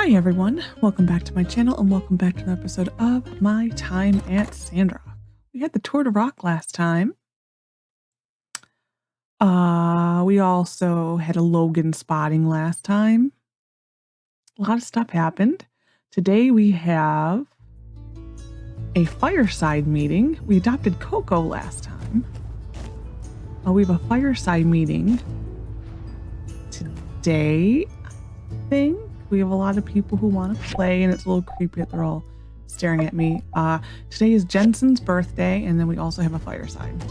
Hi everyone, welcome back to my channel and welcome back to an episode of my time at Sandrock. We had the Tour de Rock last time. We also had a Logan spotting last time. A lot of stuff happened. Today we have a Fireside meeting. We adopted Coco last time. We have a Fireside meeting today, I think. We have a lot of people who want to play, and it's a little creepy that they're all staring at me. Today is Jensen's birthday, and then we also have a Fireside.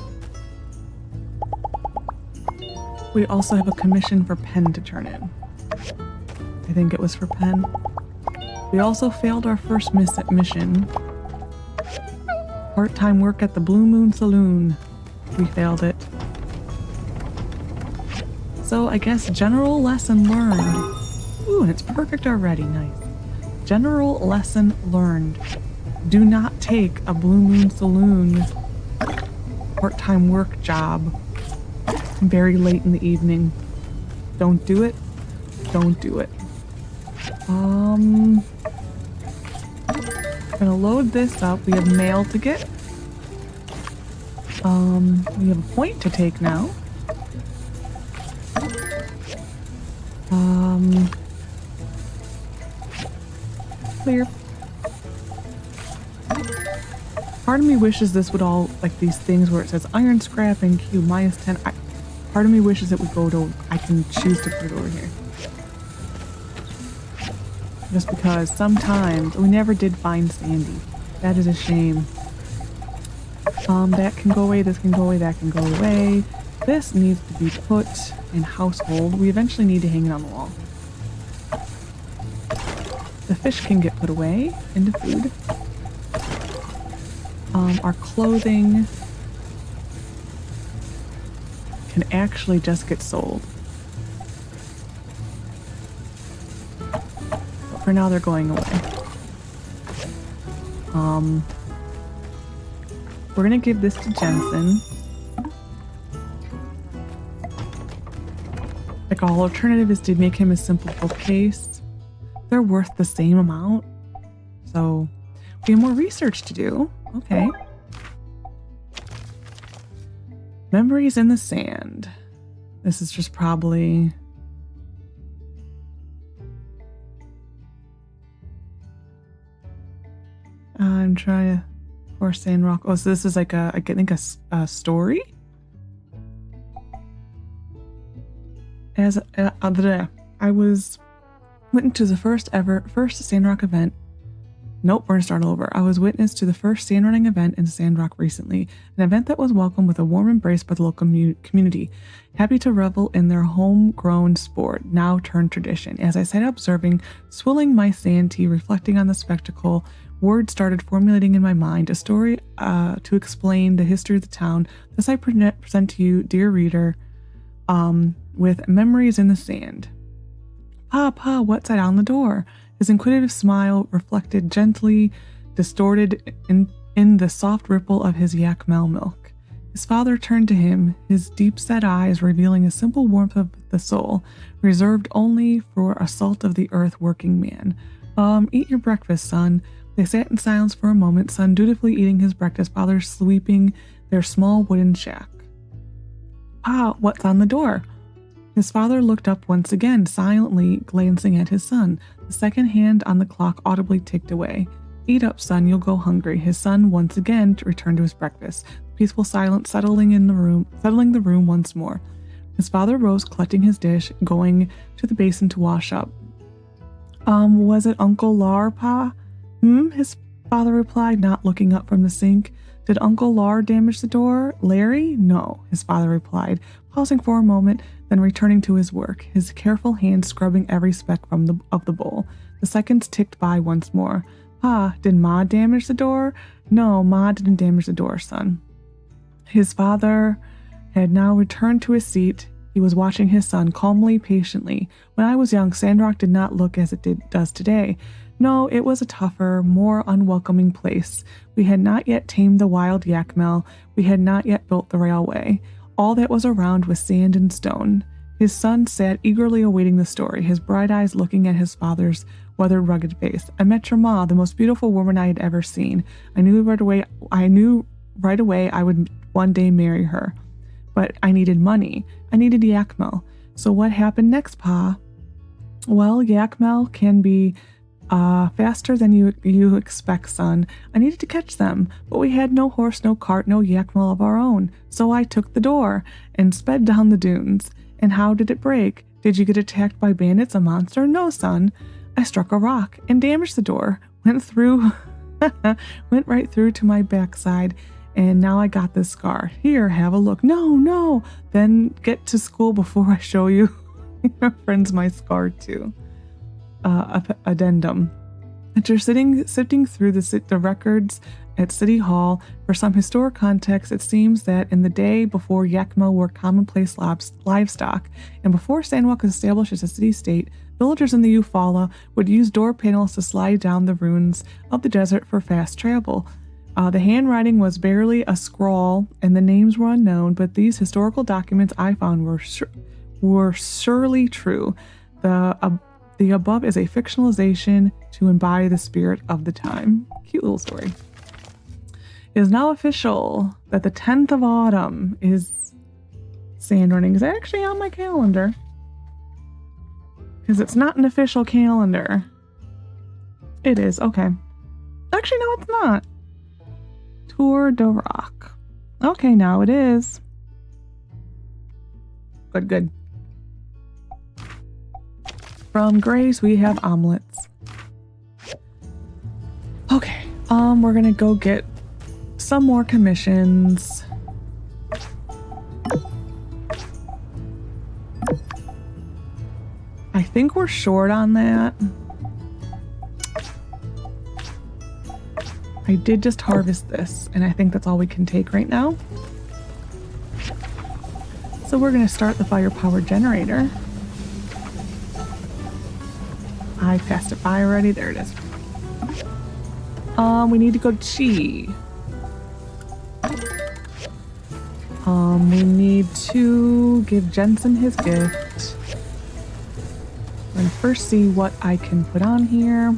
We also have a commission for Penn to turn in. I think it was for Penn. We also failed our first mission. Part-time work at the Blue Moon Saloon. We failed it. So I guess general lesson learned. Ooh, and it's perfect already. Nice. General lesson learned. Do not take a Blue Moon Saloon part-time work job very late in the evening. Don't do it. Don't do it. I'm gonna load this up. We have mail to get. We have a point to take now. Clear. Part of me wishes this would all, like these things where it says iron scrap and Q -10. Part of me wishes it would go to, I can choose to put it over here. Just because sometimes, we never did find Sandy. That is a shame. That can go away, this can go away, that can go away. This needs to be put in household. We eventually need to hang it on the wall. The fish can get put away into food. Our clothing can actually just get sold. But for now, they're going away. We're gonna give this to Jensen. Like, our alternative is to make him a simple bookcase. They're worth the same amount. So we have more research to do. Okay. Memories in the sand. This is just probably... I'm trying to... Or Sandrock. Oh, so this is like I think a story? As I went to the first Sandrock event. Nope, we're gonna start over. I was witness to the first sandrunning event in Sandrock recently, an event that was welcomed with a warm embrace by the local community, happy to revel in their homegrown sport, now turned tradition. As I sat observing, swilling my sand tea, reflecting on the spectacle, words started formulating in my mind, a story to explain the history of the town. This I present to you, dear reader, with Memories in the Sand. Pa, what's that on the door? His inquisitive smile reflected gently, distorted in the soft ripple of his Yakmel milk. His father turned to him, his deep-set eyes revealing a simple warmth of the soul, reserved only for a salt-of-the-earth working man. Eat your breakfast, son. They sat in silence for a moment, son dutifully eating his breakfast, father sweeping their small wooden shack. Pa, what's on the door? His father looked up once again, silently glancing at his son. The second hand on the clock audibly ticked away. Eat up, son, you'll go hungry. His son once again returned to his breakfast. Peaceful silence settling the room once more. His father rose, clutching his dish, going to the basin to wash up. Was it Uncle Lar, Pa? His father replied, not looking up from the sink. Did Uncle Lar damage the door? Larry? No, his father replied, pausing for a moment, then returning to his work, his careful hand scrubbing every speck of the bowl. The seconds ticked by once more. Pa, did Ma damage the door? No, Ma didn't damage the door, son. His father had now returned to his seat. He was watching his son calmly, patiently. When I was young, Sandrock did not look as it does today. No, it was a tougher, more unwelcoming place. We had not yet tamed the wild Yakmel. We had not yet built the railway. All that was around was sand and stone. His son sat eagerly awaiting the story, his bright eyes looking at his father's weathered, rugged face. I met your ma, the most beautiful woman I had ever seen. I knew right away I would one day marry her. But I needed money. I needed Yakmel. So what happened next, Pa? Well, Yakmel can be faster than you expect, son. I needed to catch them, but we had no horse, no cart, no Yakmel of our own. So I took the door and sped down the dunes. And how did it break? Did you get attacked by bandits, a monster? No, son. I struck a rock and damaged the door. Went right through to my backside, and now I got this scar. Here, have a look. No. Then get to school before I show you your friends my scar too. Addendum. After sifting through the records at City Hall for some historic context, it seems that in the day before Yakmel were commonplace livestock, and before Sandrock was established as a city-state, villagers in the Eufaula would use door panels to slide down the ruins of the desert for fast travel. The handwriting was barely a scrawl, and the names were unknown, but these historical documents I found were surely true. The above is a fictionalization to embody the spirit of the time. Cute little story. It is now official that the 10th of autumn is sand running. Is actually on my calendar, because it's not an official calendar. It is. Okay. Actually, no, it's not. Tour de Rock. Okay, now it is. Good. From Grace, we have omelets. Okay, we're gonna go get some more commissions. I think we're short on that. I did just harvest this, and I think that's all we can take right now. So we're going to start the fire-powered generator. I passed it by already. There it is. We need to go to Chi. We need to give Jensen his gift. I'm going to first see what I can put on here.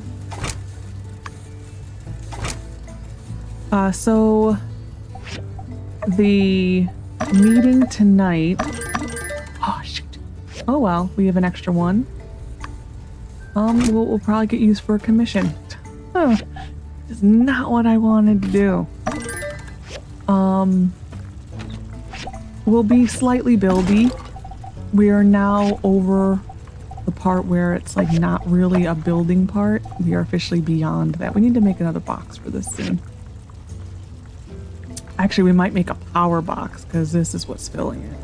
So the meeting tonight. Oh, shoot. Oh, well, we have an extra one. We'll probably get used for a commission. Oh, this is not what I wanted to do. We'll be slightly buildy. We are now over the part where it's like not really a building part. We are officially beyond that. We need to make another box for this soon. Actually, we might make a power box because this is what's filling it.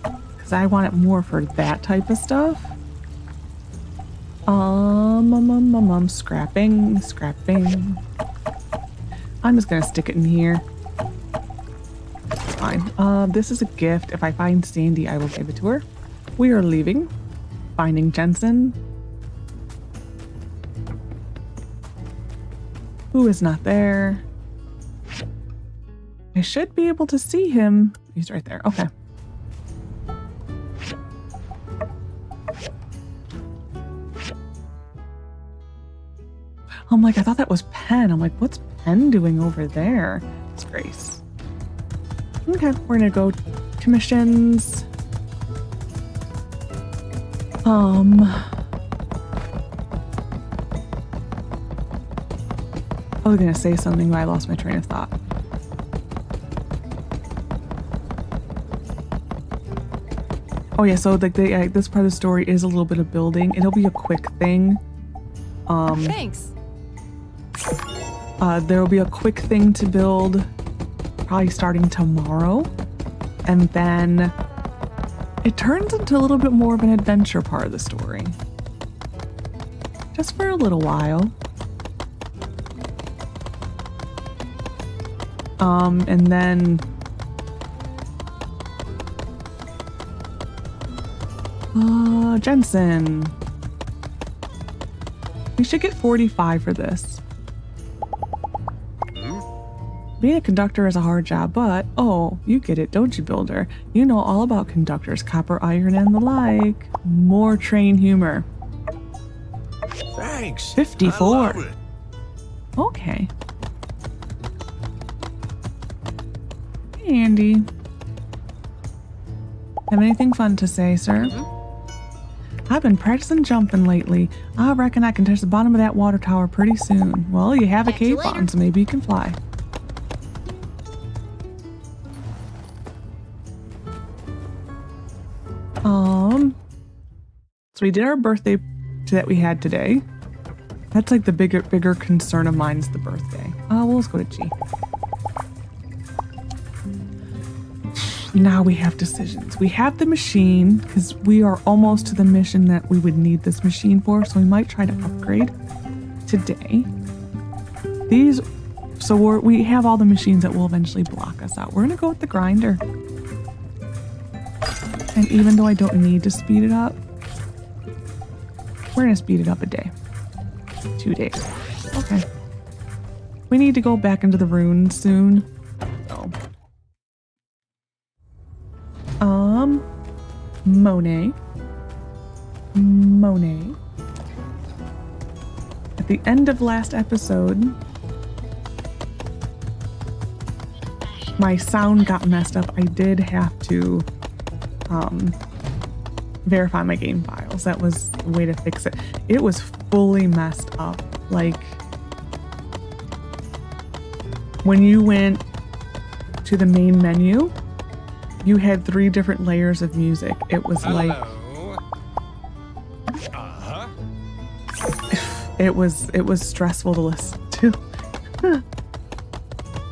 Because I want it more for that type of stuff. Scrapping. I'm just gonna stick it in here. It's fine. This is a gift. If I find Sandy, I will give it to her. We are leaving. Finding Jensen. Who is not there? I should be able to see him. He's right there. Okay. I'm like, I thought that was Penn. I'm like, what's Penn doing over there? It's Grace. Okay, we're gonna go commissions. I was gonna say something, but I lost my train of thought. Oh yeah, so like this part of the story is a little bit of building. It'll be a quick thing. Thanks. There will be a quick thing to build, probably starting tomorrow, and then it turns into a little bit more of an adventure part of the story, just for a little while. And then Jensen. We should get 45 for this. Being a conductor is a hard job, but, oh, you get it, don't you, Builder? You know all about conductors, copper, iron, and the like. More train humor. Thanks. 54. I love it. Okay. Hey, Andy. Have anything fun to say, sir? I've been practicing jumping lately. I reckon I can touch the bottom of that water tower pretty soon. Well, you have a cape on, so maybe you can fly. So we did our birthday that we had today. That's like the bigger concern of mine is the birthday. Well, let's go to G. Now we have decisions. We have the machine because we are almost to the mission that we would need this machine for, so we might try to upgrade today. We have all the machines that will eventually block us out. We're gonna go with the grinder. And even though I don't need to speed it up, we're gonna speed it up a day. 2 days. Okay. We need to go back into the ruins soon. So. Monet. At the end of last episode, my sound got messed up. I did have to verify my game files. That was the way to fix it. It was fully messed up. Like, when you went to the main menu, you had 3 different layers of music. It was like... It was stressful to listen to.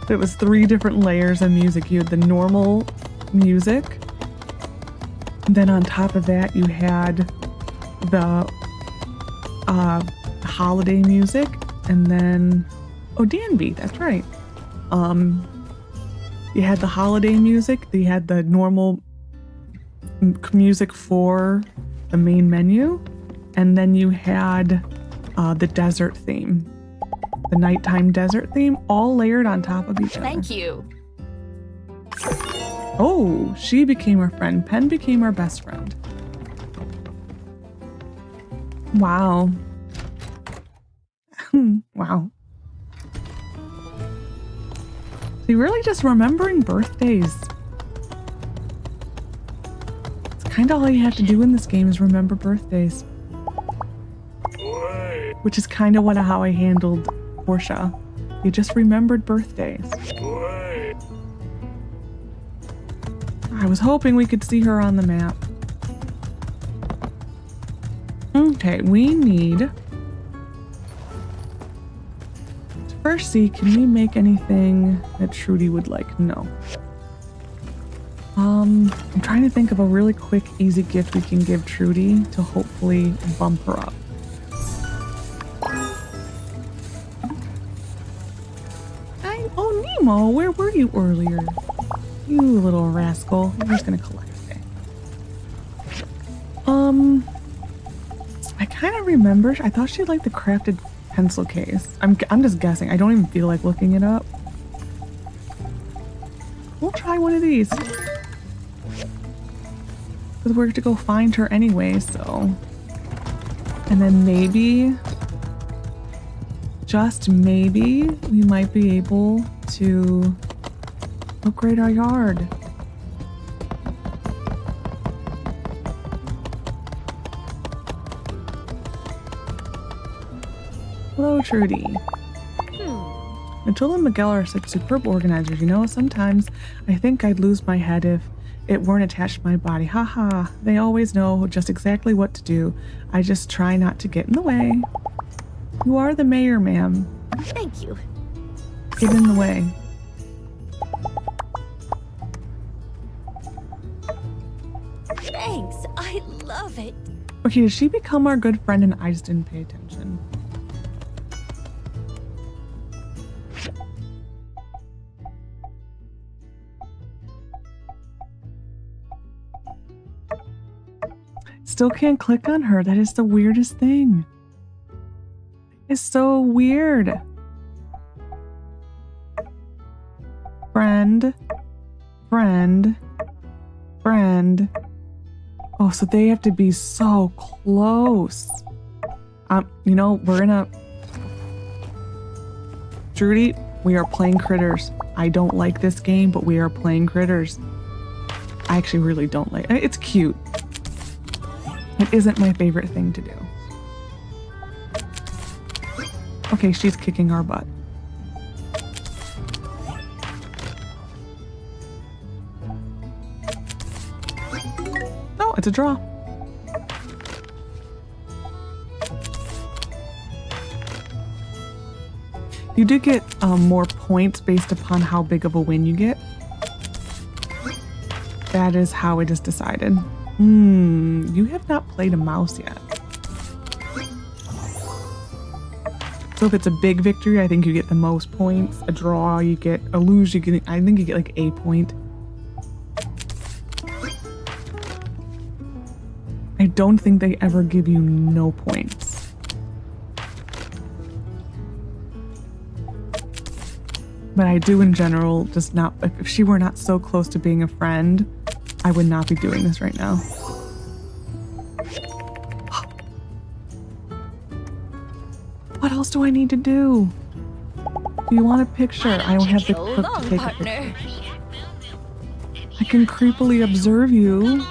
It was 3 different layers of music. You had the normal music. Then on top of that, you had the holiday music. And then... Oh, Danby, that's right. You had the holiday music. You had the normal music for the main menu. And then you had the desert theme. The nighttime desert theme, all layered on top of each other. Thank you. Oh, she became our friend. Pen became our best friend. Wow. Wow. See, really just remembering birthdays. It's kind of all you have to do in this game is remember birthdays. Which is kind of how I handled Portia. You just remembered birthdays. I was hoping we could see her on the map. Okay, we need to first see, can we make anything that Trudy would like? No. I'm trying to think of a really quick, easy gift we can give Trudy to hopefully bump her up. Oh, Nemo, where were you earlier? You little rascal. I'm just gonna collect it. I kind of remember, I thought she liked the crafted pencil case. I'm just guessing. I don't even feel like looking it up. We'll try one of these. Because we're to go find her anyway, so. And then maybe, just maybe, we might be able to upgrade our yard. Hello, Trudy. Matilda and Miguel are such superb organizers. You know, sometimes I think I'd lose my head if it weren't attached to my body. Haha, they always know just exactly what to do. I just try not to get in the way. You are the mayor, ma'am. Thank you. Get in the way. Thanks. I love it. Okay, did she become our good friend and I just didn't pay attention? Still can't click on her. That is the weirdest thing. It's so weird. friend, friend, friend. Oh, so they have to be so close. You know, we're gonna... Trudy, we are playing Critters. I don't like this game, but we are playing Critters. I actually really don't like it. It's cute. It isn't my favorite thing to do. Okay, she's kicking our butt. Oh, it's a draw. You do get more points based upon how big of a win you get. That is how it is decided. You have not played a mouse yet. So if it's a big victory, I think you get the most points. A draw, you get. A lose, you get. I think you get like a point. I don't think they ever give you no points. But I do in general just not. If she were not so close to being a friend, I would not be doing this right now. What else do I need to do? Do you want a picture? I don't have the clip to take a picture. I can creepily observe you.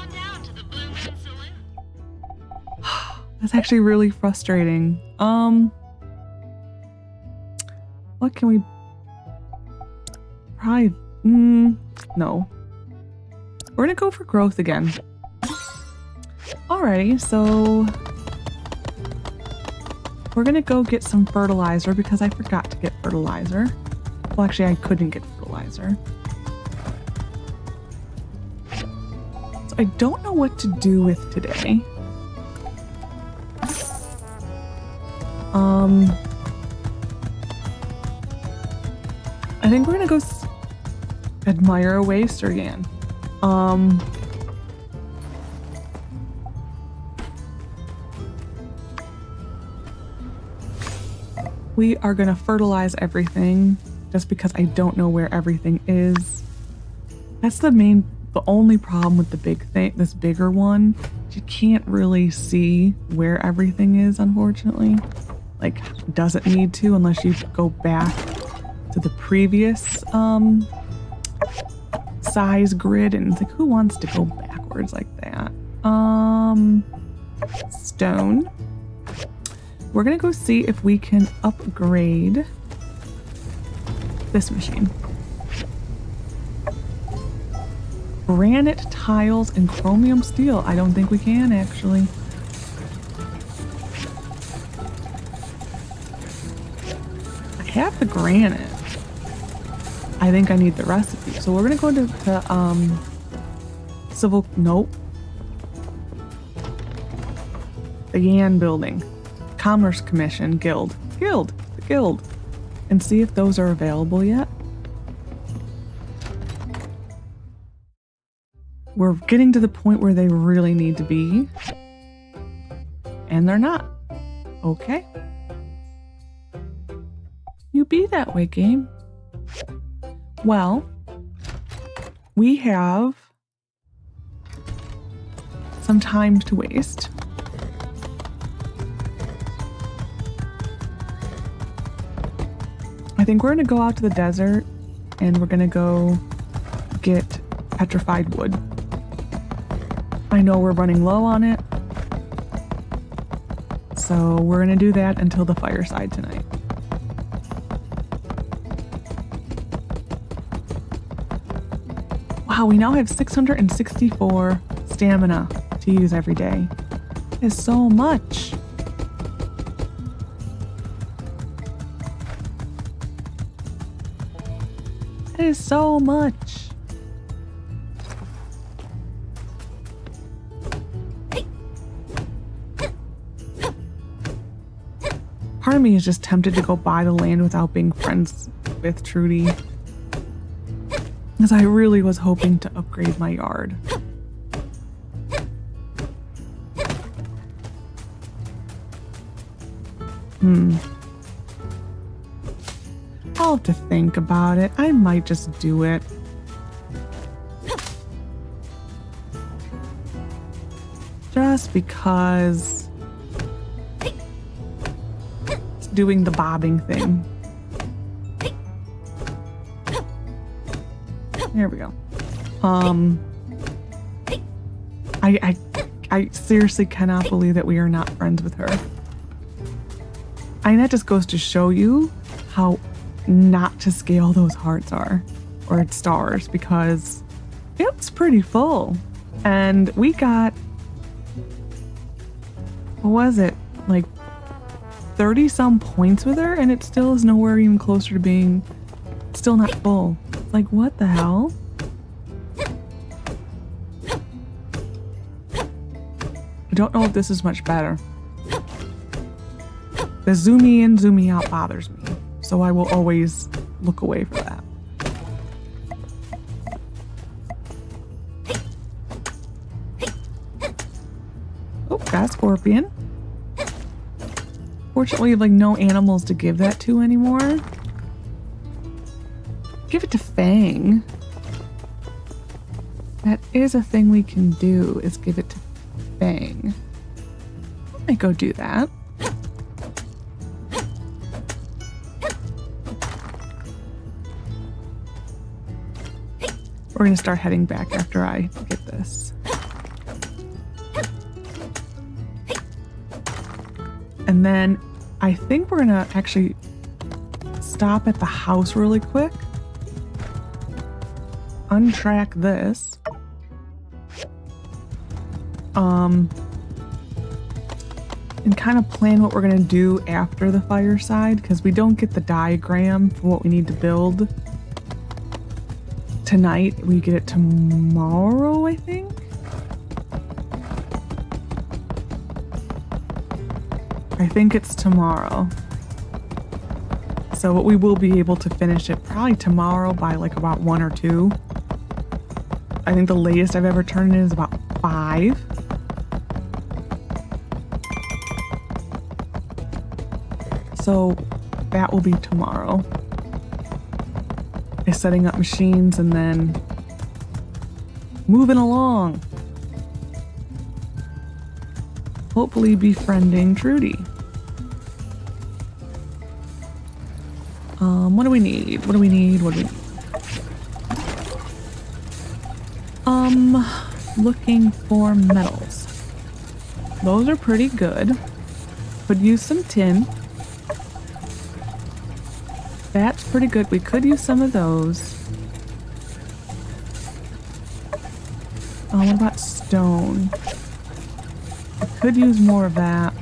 That's actually really frustrating. What can we... Probably... no. We're gonna go for growth again. Alrighty, so... We're gonna go get some fertilizer because I forgot to get fertilizer. Well, actually, I couldn't get fertilizer. So I don't know what to do with today. I think we're gonna go admire a waster again. We are gonna fertilize everything just because I don't know where everything is. That's the only problem with the big thing, this bigger one. You can't really see where everything is, unfortunately. Like, doesn't need to unless you go back to the previous size grid, and it's like, who wants to go backwards like that? Stone. We're gonna go see if we can upgrade this machine. Granite tiles and chromium steel. I don't think we can, actually. I have the granite. I think I need the recipe. So we're gonna go to the civil, nope. The Yan building. Commerce Commission, the guild, and see if those are available yet. We're getting to the point where they really need to be, and they're not. Okay. You be that way, game. Well, we have some time to waste. I think we're gonna go out to the desert and we're gonna go get petrified wood. I know we're running low on it, so we're gonna do that until the fireside tonight. Wow, we now have 664 stamina to use every day. That is so much. That is so much. Part of me is just tempted to go buy the land without being friends with Trudy, because I really was hoping to upgrade my yard. I'll have to think about it. I might just do it. just because it's doing the bobbing thing. There we go. I seriously cannot believe that we are not friends with her. And that just goes to show you how not to scale those hearts are, or stars, because it's pretty full. And we got, what was it, like 30 some points with her, and it still is nowhere even closer to being, still not full. It's like, what the hell? I don't know if this is much better. The zoomy in, zoomy out bothers me, so I will always look away for that. Oh, got a scorpion. Fortunately, we have like no animals to give that to anymore. Give it to Fang. That is a thing we can do, is give it to Fang. I might go do that. We're gonna start heading back after I get this. And then I think we're gonna actually stop at the house really quick. Untrack this. And kind of plan what we're gonna do after the Fireside, because we don't get the diagram for what we need to build tonight. We get it tomorrow, I think. I think it's tomorrow. So we will be able to finish it probably tomorrow by like about 1 or 2. I think the latest I've ever turned it is about 5. So that will be tomorrow. Is setting up machines and then moving along. Hopefully befriending Trudy. What do we need? What do we need? What do we need? Looking for metals. Those are pretty good. Could use some tin. That's pretty good. We could use some of those. What about stone? I could use more of that.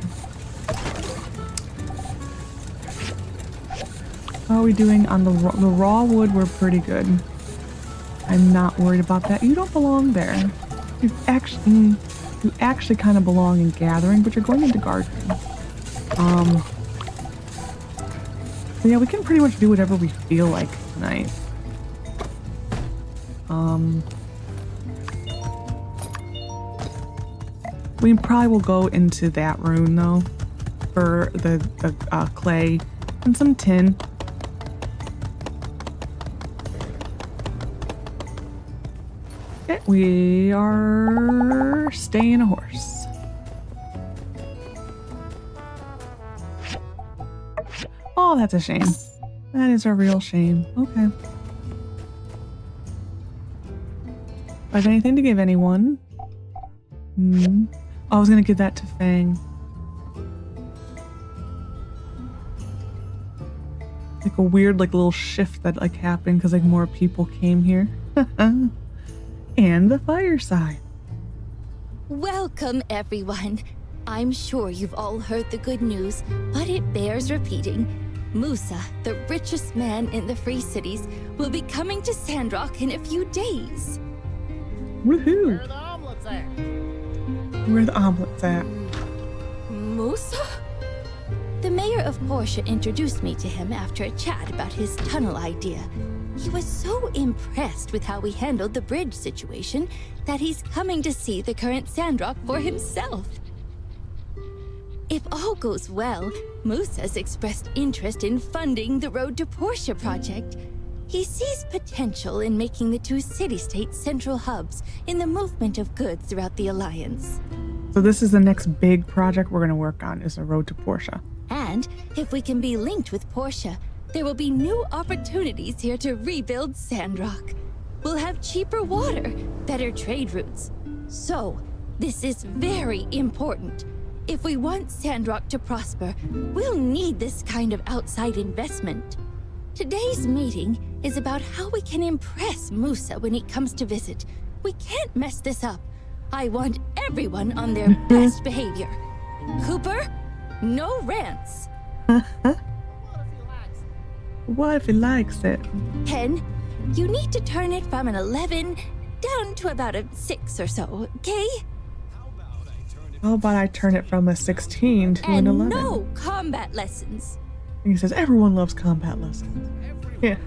How are we doing on the raw wood? We're pretty good. I'm not worried about that. You don't belong there. You actually kind of belong in gathering, but you're going into gardening. So yeah, we can pretty much do whatever we feel like tonight. We probably will go into that room though for the clay and some tin. Okay, we are staying a horse. Oh, that's a shame. That is a real shame. Okay. Do I have anything to give anyone? Oh, I was gonna give that to Fang. Like a weird, like little shift that like happened because like more people came here. And the Fireside. Welcome, everyone. I'm sure you've all heard the good news, but it bears repeating. Musa, the richest man in the Free Cities, will be coming to Sandrock in a few days. Woohoo! Where are the omelets at? Where are the omelets at? Musa? The mayor of Portia introduced me to him after a chat about his tunnel idea. He was so impressed with how we handled the bridge situation that he's coming to see the current Sandrock for himself. If all goes well, Musa's expressed interest in funding the Road to Portia project. He sees potential in making the two city-state central hubs in the movement of goods throughout the Alliance. So this is the next big project we're going to work on, is a road to Portia. And if we can be linked with Portia, there will be new opportunities here to rebuild Sandrock. We'll have cheaper water, better trade routes. So, this is very important. If we want Sandrock to prosper, we'll need this kind of outside investment. Today's meeting is about how we can impress Musa when he comes to visit. We can't mess this up. I want everyone on their best behavior. Cooper, no rants. What if he likes it? Pen, you need to turn it from an 11 down to about a 6 or so, okay? How about I turn it from a 16 to an 11? And no combat lessons. And he says, everyone loves combat lessons. Yeah.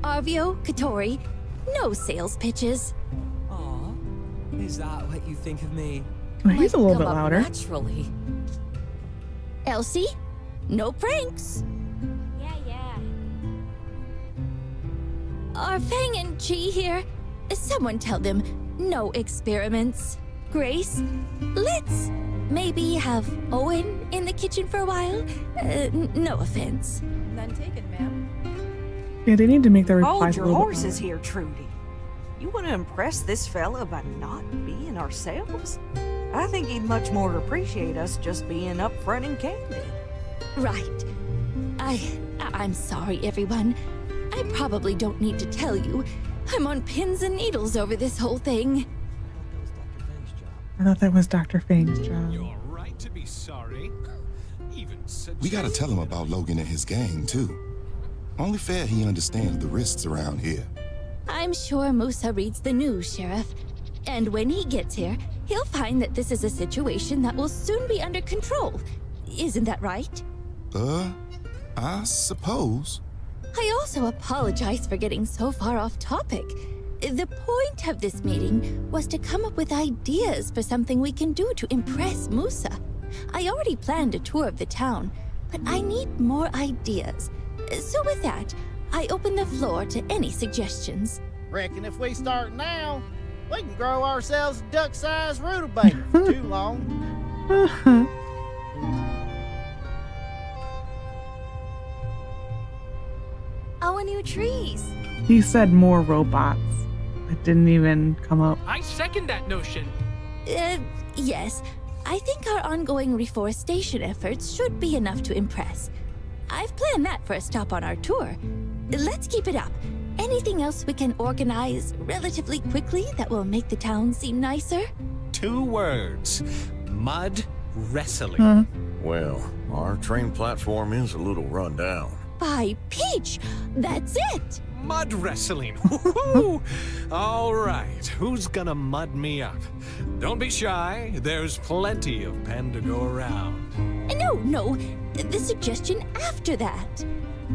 Arvio, Katori, no sales pitches. Aw, is that what you think of me? Well, he's a little bit Come up louder. Naturally. Elsie, no pranks. Yeah. Are Fang and Chi here? Someone tell them, no experiments. Grace, let's maybe have Owen in the kitchen for a while? No offense. None taken, ma'am. Yeah, they need to make their replies Hold a your little bit horses more. here, Trudy. You want to impress this fella by not being ourselves? I think he'd much more appreciate us just being upfront and candid. Right. I'm sorry, everyone. I probably don't need to tell you. I'm on pins and needles over this whole thing. I thought that was Dr. Fang's job. You're right to be sorry. Even We gotta tell him about Logan and his gang, too. Only fair he understands the risks around here. I'm sure Musa reads the news, Sheriff. And when he gets here, he'll find that this is a situation that will soon be under control. Isn't that right? I suppose. I also apologize for getting so far off topic. The point of this meeting was to come up with ideas for something we can do to impress Musa. I already planned a tour of the town, but I need more ideas. So with that, I open the floor to any suggestions. Reckon if we start now, we can grow ourselves a duck-sized rutabaga for too long. Our new trees. He said more robots. It didn't even come up. I second that notion. Yes. I think our ongoing reforestation efforts should be enough to impress. I've planned that for a stop on our tour. Let's keep it up. Anything else we can organize relatively quickly that will make the town seem nicer? 2 words. Mud wrestling. Well, our train platform is a little run down. By Peach! That's it! Mud wrestling. Woohoo! All right, who's gonna mud me up? Don't be shy. There's plenty of pen to go around. No. The suggestion after that.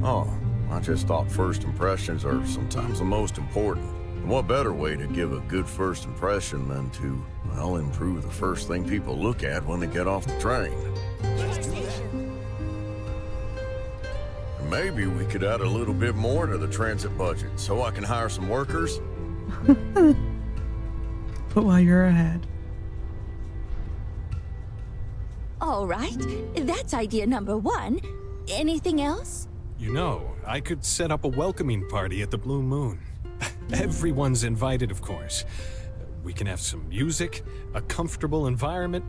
Oh, I just thought first impressions are sometimes the most important. And what better way to give a good first impression than to, well, improve the first thing people look at when they get off the train? Maybe we could add a little bit more to the transit budget so I can hire some workers. But while you're ahead. All right, that's idea number 1. Anything else? You know, I could set up a welcoming party at the Blue Moon. Everyone's invited, of course. We can have some music, a comfortable environment,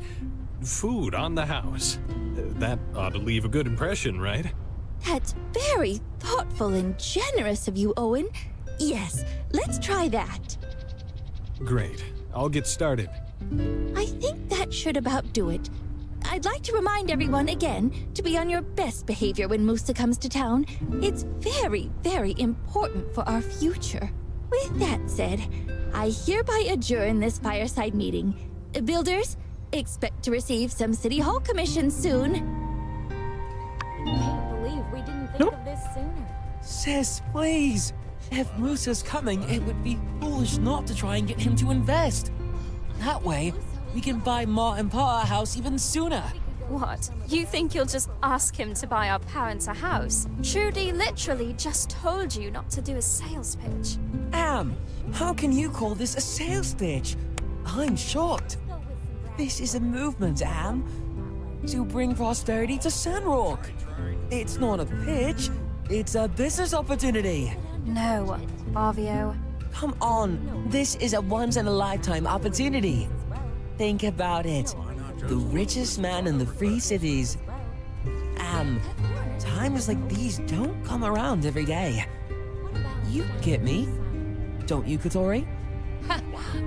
food on the house. That ought to leave a good impression, right? That's very thoughtful and generous of you, Owen. Yes, let's try that. Great. I'll get started. I think that should about do it. I'd like to remind everyone again to be on your best behavior when Musa comes to town. It's very, very important for our future. With that said, I hereby adjourn this fireside meeting. Builders, expect to receive some City Hall commissions soon. Can't believe we didn't think of this sooner. Sis, please. If Musa's coming, it would be foolish not to try and get him to invest. That way, we can buy Martin Potter house even sooner. What? You think you'll just ask him to buy our parents a house? Trudy literally just told you not to do a sales pitch. How can you call this a sales pitch? I'm shocked. This is a movement, Am, to bring prosperity to Sandrock. It's not a pitch, it's a business opportunity. No, Arvio. Come on, this is a once-in-a-lifetime opportunity. Think about it. The richest man in the Free Cities. Times like these don't come around every day. You get me, don't you, Katori?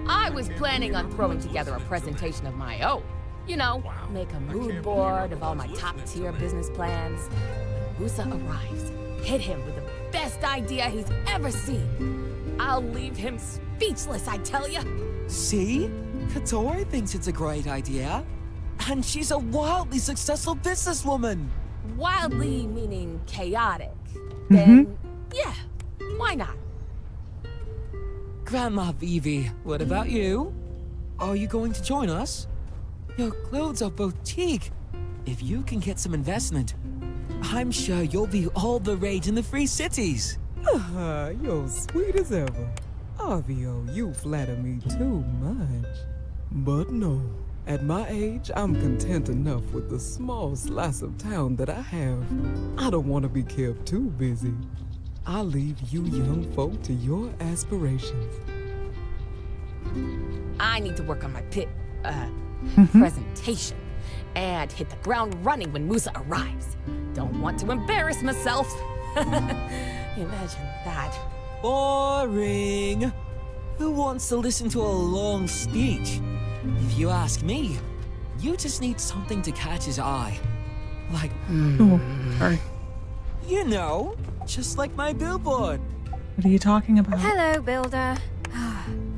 I was planning on throwing together a presentation of my own. You know, make a mood board of all my top-tier business plans. When Musa arrives, hit him with the best idea he's ever seen. I'll leave him speechless, I tell ya. See? Katori thinks it's a great idea. And she's a wildly successful businesswoman. Wildly meaning chaotic. Then, yeah, why not? Grandma Vivi, what about you? Are you going to join us? Your clothes are boutique. If you can get some investment, I'm sure you'll be all the rage in the Free Cities. You're sweet as ever. Arvio, you flatter me too much. But no, at my age, I'm content enough with the small slice of town that I have. I don't want to be kept too busy. I'll leave you young folk to your aspirations. I need to work on my presentation and hit the ground running when Musa arrives. Don't want to embarrass myself. Imagine that. Boring. Who wants to listen to a long speech? If you ask me, you just need something to catch his eye. Like, Oh, sorry. you know, just like my billboard. What are you talking about? Hello, Builder.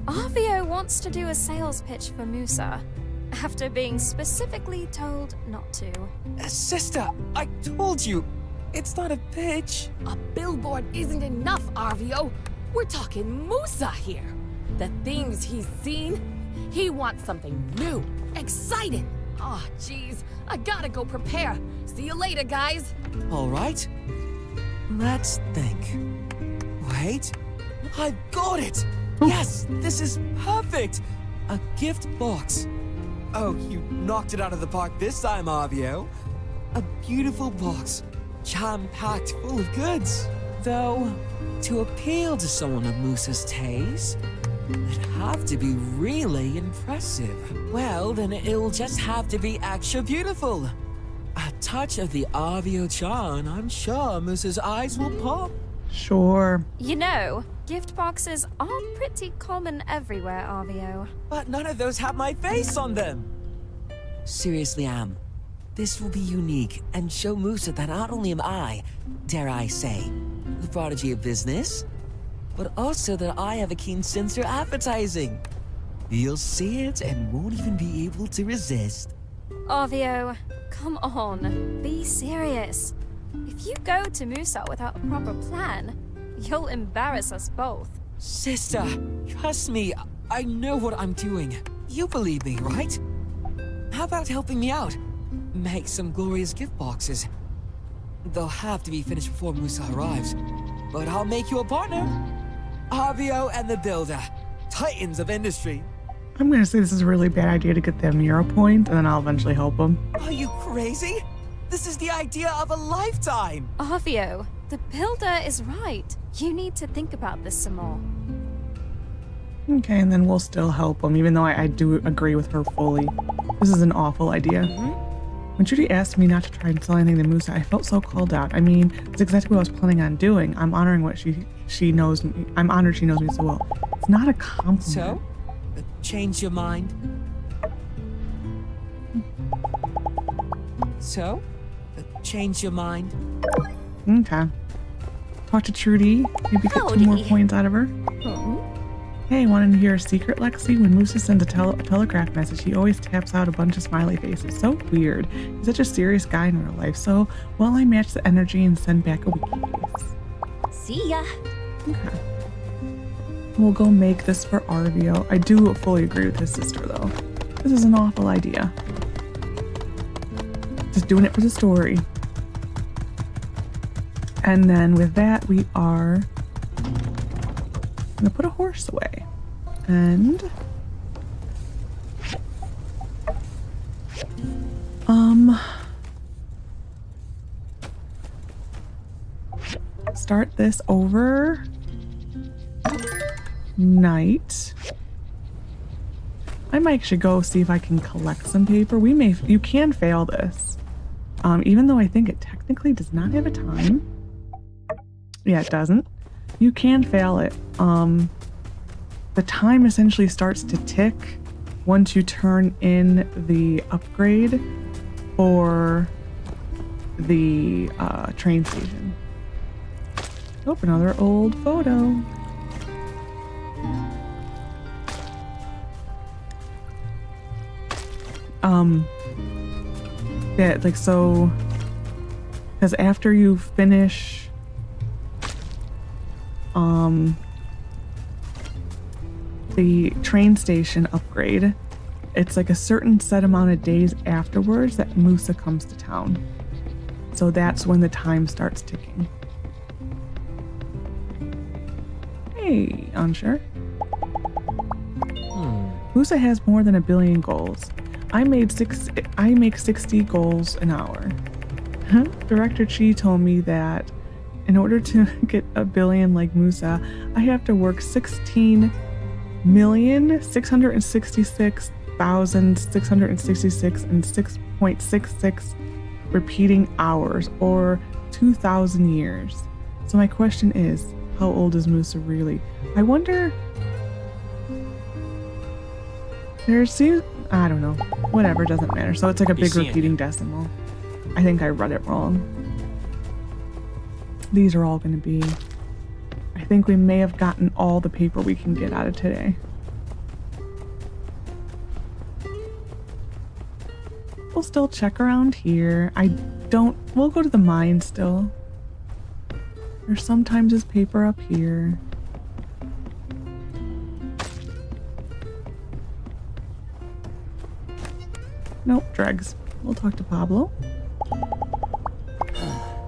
Arvio wants to do a sales pitch for Musa, after being specifically told not to. Sister, I told you, it's not a pitch. A billboard isn't enough, Arvio. We're talking Musa here. The things he's seen, he wants something new, exciting. Oh, jeez, I gotta go prepare. See you later, guys. All right, let's think. Wait, I've got it. Yes, this is perfect. A gift box. Oh, you knocked it out of the park this time, Arvio. A beautiful box, jam-packed full of goods. Though, to appeal to someone of Musa's taste, it'd have to be really impressive. Well, then it'll just have to be extra beautiful. A touch of the Arvio charm, I'm sure Musa's eyes will pop. Sure. You know, gift boxes are pretty common everywhere, Arvio. But none of those have my face on them. Seriously, Am, this will be unique and show Musa that not only am I, dare I say, the prodigy of business, but also that I have a keen sense for advertising. You'll see it and won't even be able to resist. Arvio, come on, be serious. If you go to Musa without a proper plan, you'll embarrass us both. Sister, trust me, I know what I'm doing. You believe me, right? How about helping me out? Make some glorious gift boxes. They'll have to be finished before Musa arrives, but I'll make you a partner. Arvio and the Builder, titans of industry. I'm gonna say this is a really bad idea to get them near a point, and then I'll eventually help them. Are you crazy? This is the idea of a lifetime. Arvio, the Builder is right. You need to think about this some more. Okay, and then we'll still help them, even though I do agree with her fully. This is an awful idea. When Judy asked me not to try and sell anything to Musa, I felt so called out. I mean, it's exactly what I was planning on doing. I'm honoring what she knows me. I'm honored she knows me so well. It's not a compliment. So, change your mind. So, change your mind. Okay. Talk to Trudy. Maybe get 2 more points out of her. Hey, wanted to hear a secret, Lexi? When Musa sends a telegraph message, he always taps out a bunch of smiley faces. So weird. He's such a serious guy in real life. So, well, I match the energy and send back a wiki face. See ya. Okay. We'll go make this for Arvio. I do fully agree with his sister, though. This is an awful idea. Just doing it for the story. And then with that, we are gonna put a horse away. And start this over night. I might actually go see if I can collect some paper. You can fail this. Even though I think it technically does not have a time. Yeah, it doesn't. You can fail it. The time essentially starts to tick once you turn in the upgrade for the train station. Oh, another old photo. Yeah, like so, because after you finish the train station upgrade, it's like a certain set amount of days afterwards that Musa comes to town. So that's when the time starts ticking. Hey, unsure. Musa has more than 1 billion goals. I make 60 goals an hour. Director Chi told me that in order to get 1 billion like Musa, I have to work 16,666,666 and 6.66 repeating hours, or 2,000 years. So my question is, how old is Musa really? I wonder. I don't know. Whatever, doesn't matter. So it's like a big repeating decimal. I think I read it wrong. These are all going to be... I think we may have gotten all the paper we can get out of today. We'll still check around here. We'll go to the mine still. There sometimes is paper up here. Nope, dregs. We'll talk to Pablo.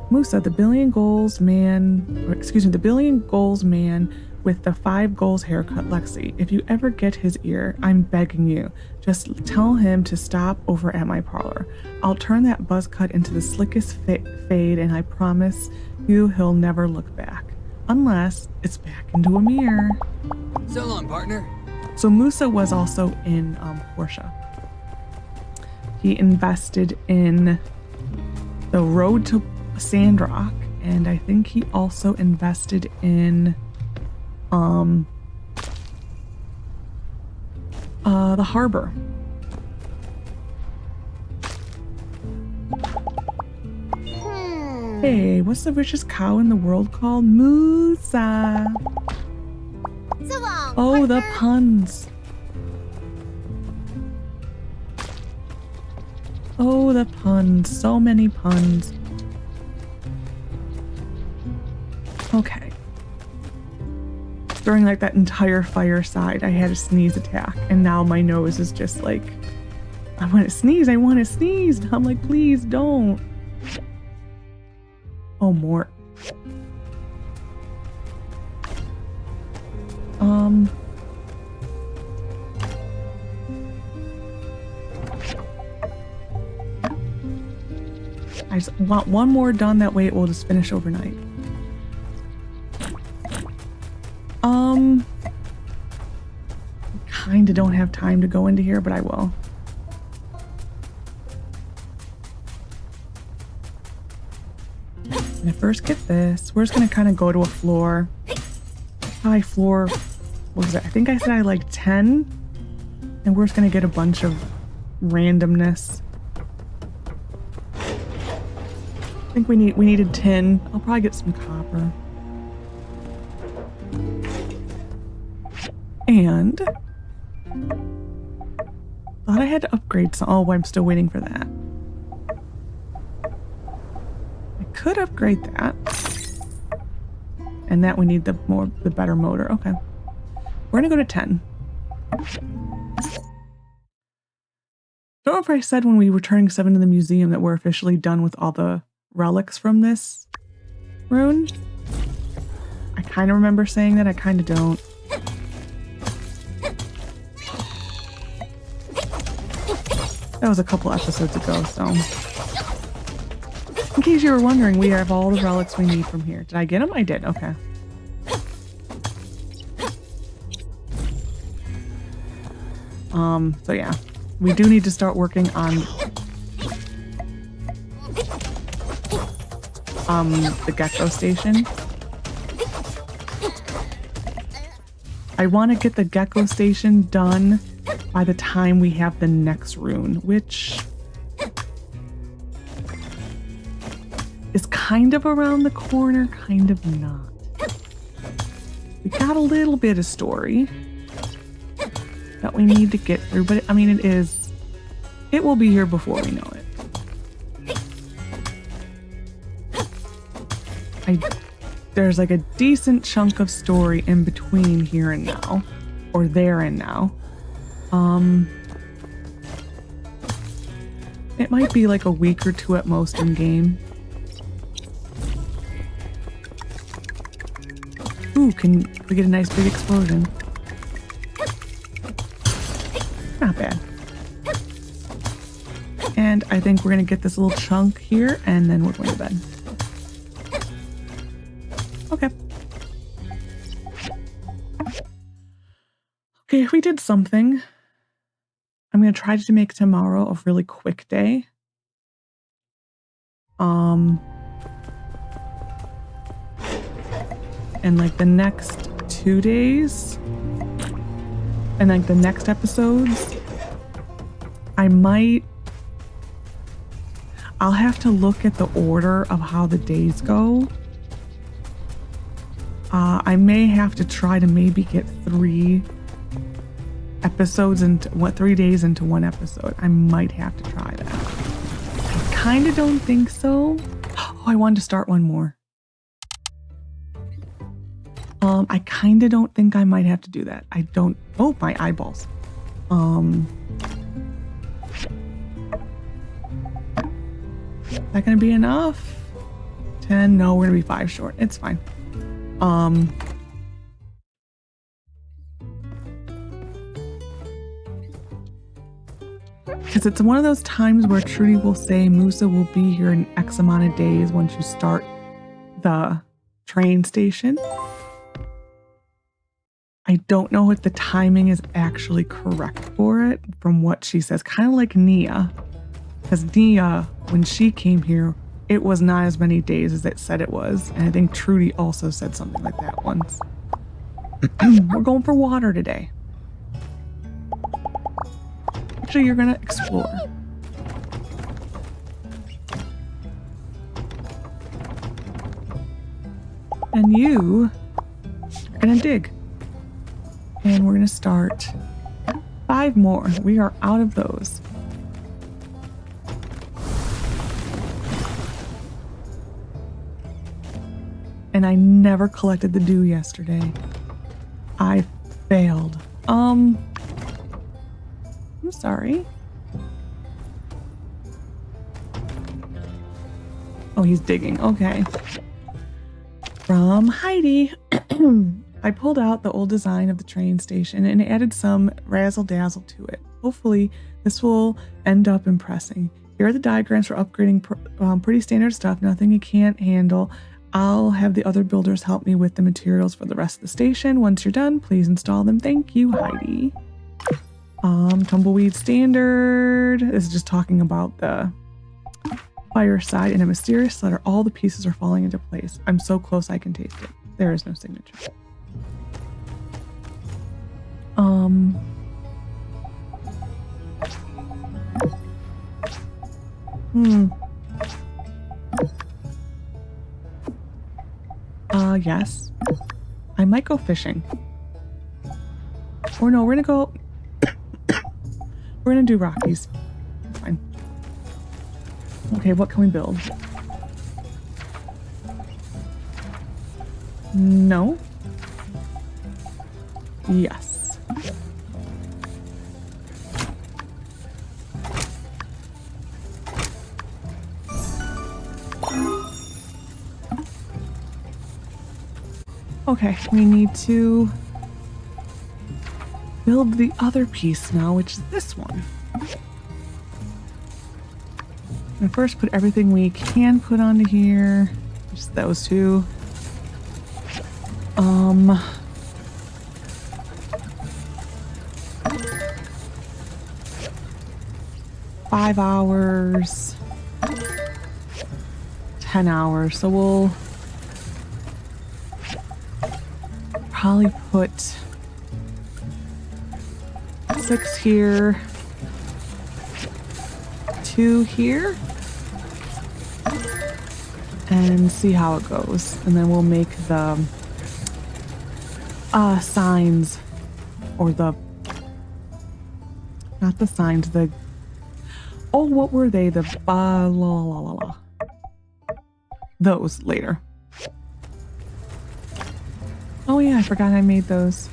Musa, the 1 billion goals man, the 1 billion goals man with the 5 goals haircut, Lexi. If you ever get his ear, I'm begging you, just tell him to stop over at my parlor. I'll turn that buzz cut into the slickest fade, and I promise you he'll never look back. Unless it's back into a mirror. So long, partner. So Musa was also in Porsche. He invested in the road to Sandrock, and I think he also invested in the harbor. Hey, what's the richest cow in the world called? Musa. So long, oh, the puns. Oh, the puns. So many puns. Okay. During like that entire Fireside, I had a sneeze attack, and now my nose is just like, I want to sneeze, I want to sneeze. I'm like, please don't. Oh, more. I just want one more done, that way it will just finish overnight. Kinda don't have time to go into here, but I will. When I first get this, we're just gonna kind of go to a floor. High floor, what was it? I think I said I like 10, and we're just gonna get a bunch of randomness. I think we needed tin. I'll probably get some copper. And thought I had to upgrade some. Oh, I'm still waiting for that. I could upgrade that. And that we need the better motor. Okay. We're gonna go to 10. Don't know if I said when we were turning 7 to the museum that we're officially done with all the relics from this rune. I kind of remember saying that. I kind of don't. That was a couple episodes ago, so. In case you were wondering, we have all the relics we need from here. Did I get them? I did. Okay. So yeah, we do need to start working on the gecko station. I want to get the gecko station done by the time we have the next rune, which is kind of around the corner, kind of not. We got a little bit of story that we need to get through, but I mean, it will be here before we know it. There's like a decent chunk of story in between here and now, or there and now. It might be like a week or two at most in game. Ooh, can we get a nice big explosion? Not bad. And I think we're gonna get this little chunk here, and then we're going to bed. Okay. Okay, we did something. I'm gonna try to make tomorrow a really quick day. And like the next 2 days, and like the next episodes, I'll have to look at the order of how the days go. I may have to try to maybe get 3 episodes into 3 days into 1 episode. I might have to try that. I kind of don't think so. Oh, I wanted to start one more. I kind of don't think I might have to do that. I don't. Oh, my eyeballs. Is that gonna be enough? 10? No, we're gonna be 5 short. It's fine. Because it's one of those times where Trudy will say Musa will be here in X amount of days once you start the train station. I don't know if the timing is actually correct for it from what she says. Kind of like Nia. Because Nia, when she came here, it was not as many days as it said it was. And I think Trudy also said something like that once. We're going for water today. Actually, you're going to explore. And you are going to dig. And we're going to start 5 more. We are out of those. And I never collected the dew yesterday. I failed. I'm sorry. Oh, he's digging. Okay. From Heidi. I pulled out the old design of the train station and added some razzle-dazzle to it. Hopefully, this will end up impressing. Here are the diagrams for upgrading pretty standard stuff, nothing you can't handle. I'll have the other builders help me with the materials for the rest of the station. Once you're done, please install them. Thank you, Heidi. Tumbleweed standard. This is just talking about the Fireside. In a mysterious letter, all the pieces are falling into place. I'm so close I can taste it. There is no signature. Yes. I might go fishing. Or no, we're gonna go... we're gonna do Rockies. Fine. Okay, what can we build? No. Yes. Okay, we need to build the other piece now, which is this one. I'm gonna first put everything we can put onto here. Just those two. 5 hours. 10 hours. So we'll probably put 6 here. 2 here. And see how it goes. And then we'll make the signs, or the, not the signs, the, oh, what were they? The la la la la. Those later. Oh yeah, I forgot I made those.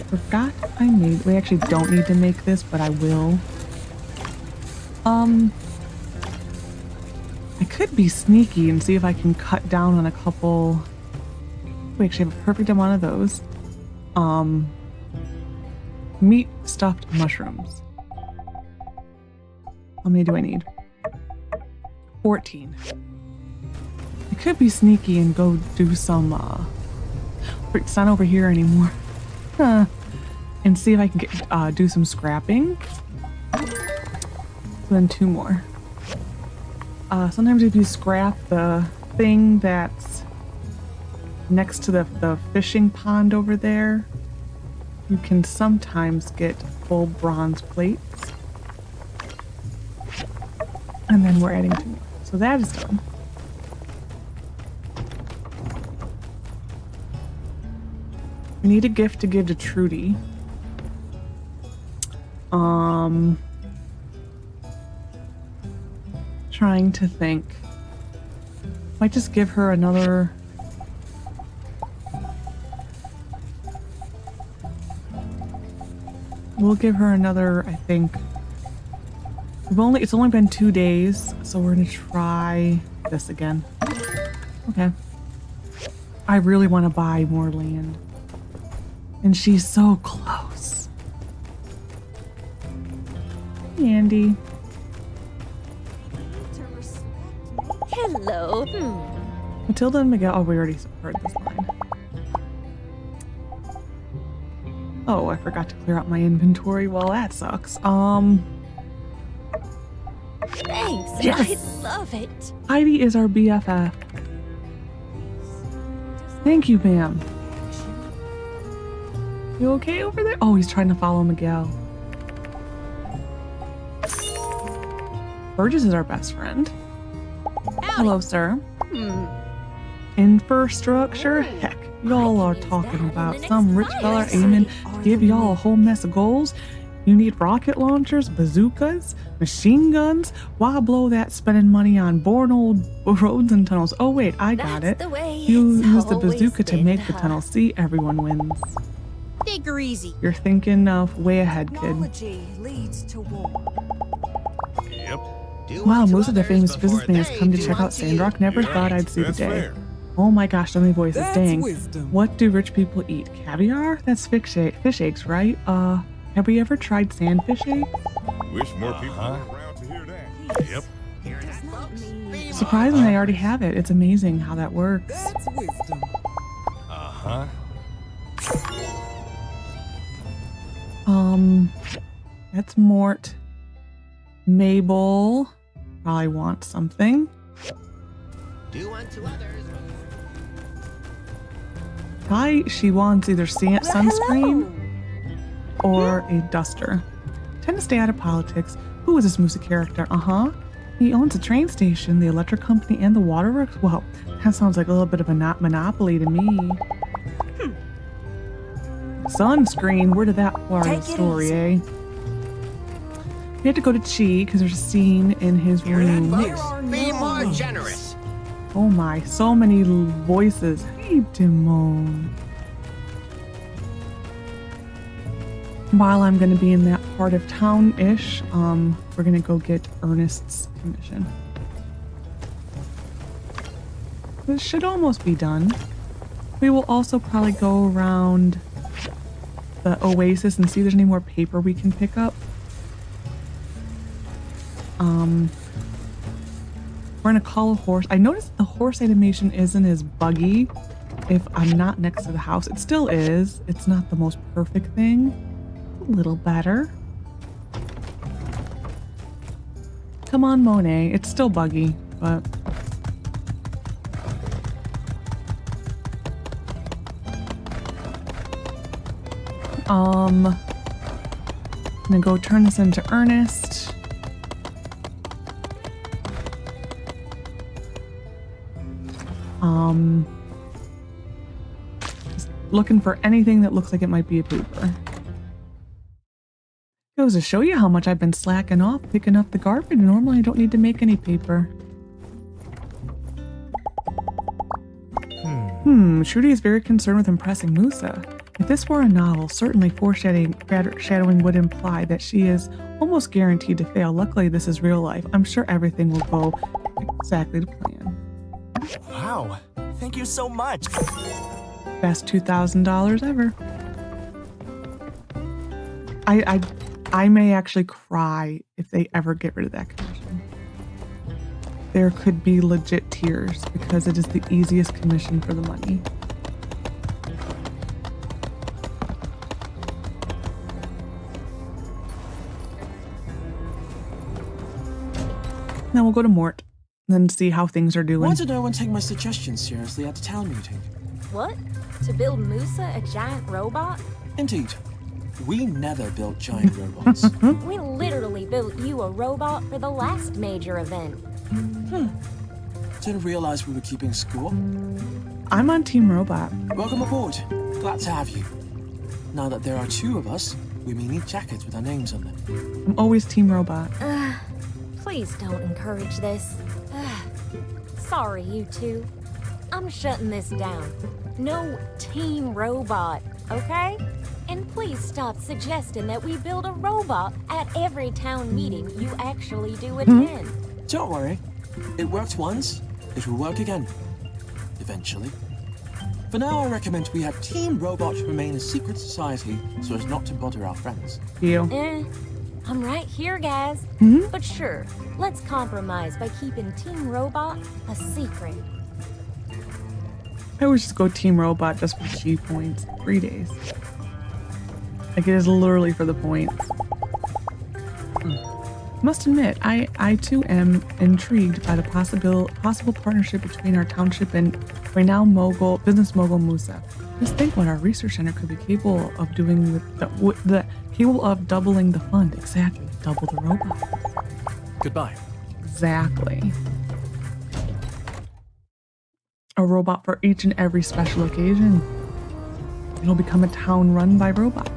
Forgot I made, we actually don't need to make this, but I will. I could be sneaky and see if I can cut down on a couple. We actually have a perfect amount of those. Meat stuffed mushrooms. How many do I need? 14. I could be sneaky and go do some, it's not over here anymore. And see if I can get, do some scrapping. Then 2 more. Sometimes if you scrap the thing that's next to the fishing pond over there, you can sometimes get full bronze plates. And then we're adding 2 more. So that is done. We need a gift to give to Trudy. Trying to think. Might just give her another. We'll give her another, I think. It's only been 2 days, so we're gonna try this again. Okay. I really want to buy more land. And she's so close. Hey, Andy. Hello. Matilda and Miguel. Oh, we already heard this line. Oh, I forgot to clear out my inventory. Well, that sucks. Thanks. Yes. I love it. Heidi is our BFF. Thank you, Bam. You okay over there? Oh, he's trying to follow Miguel. Burgess is our best friend. Hello, sir. Infrastructure? Heck, y'all are talking about some rich fella aiming to give y'all a whole mess of goals. You need rocket launchers, bazookas, machine guns. Why blow that spending money on boring old roads and tunnels? Oh wait, I got it. You use the bazooka to make the tunnel. See, everyone wins. Take her easy. You're thinking of way ahead, kid. Technology leads to war. Yep. Wow, Musa, the famous businessman, has come to check out Sandrock. Never thought I'd see the day. Oh my gosh, so many voices. Dang. What do rich people eat? Caviar? That's fish eggs, right? Have we ever tried sandfish eggs? Wish more people were around to hear that. Yep. Surprisingly, I already have it. It's amazing how that works. That's wisdom. That's Mort. Mabel probably wants something. Do unto others. Probably she wants either sunscreen or a duster. Tend to stay out of politics. Who is this Musa character? He owns a train station, the electric company, and the waterworks. Well, that sounds like a little bit of a monopoly to me. Sunscreen, where did that part of the story, eh? We had to go to Chi because there's a scene in his room. Be more generous. Oh my, so many voices. Hey, Timon. While I'm going to be in that part of town-ish, we're going to go get Ernest's commission. This should almost be done. We will also probably go around the oasis and see if there's any more paper we can pick up. We're gonna call a horse. I noticed the horse animation isn't as buggy if I'm not next to the house. It still is. It's not the most perfect thing. A little better. Come on, Monet. It's still buggy, but... I'm gonna go turn this into Ernest. Just looking for anything that looks like it might be a paper. Goes to show you how much I've been slacking off picking up the garbage. Normally I don't need to make any paper. Shruti is very concerned with impressing Musa. If this were a novel, certainly foreshadowing would imply that she is almost guaranteed to fail. Luckily, this is real life. I'm sure everything will go exactly to plan. Wow, thank you so much. Best $2,000 ever. I may actually cry if they ever get rid of that commission. There could be legit tears because it is the easiest commission for the money. Now we'll go to Mort, then see how things are doing. Why did no one take my suggestion seriously at the town meeting? What? To build Musa a giant robot? Indeed. We never built giant robots. We literally built you a robot for the last major event. Didn't realize we were keeping score. I'm on Team Robot. Welcome aboard. Glad to have you. Now that there are two of us, we may need jackets with our names on them. I'm always Team Robot. Please don't encourage this. Sorry, you two. I'm shutting this down. No Team Robot, okay? And please stop suggesting that we build a robot at every town meeting you actually do attend. Don't worry. It worked once. It will work again. Eventually. For now, I recommend we have Team Robot remain a secret society so as not to bother our friends. I'm right here, guys. But sure, let's compromise by keeping Team Robot a secret. I always just go Team Robot just for G points. 3 days. Like, it is literally for the points. Must admit, I too am intrigued by the possible partnership between our township and renowned business mogul Musa. Just think what our research center could be capable of doing with capable of doubling the fund. Exactly, double the robots. Goodbye. Exactly. A robot for each and every special occasion. It'll become a town run by robots.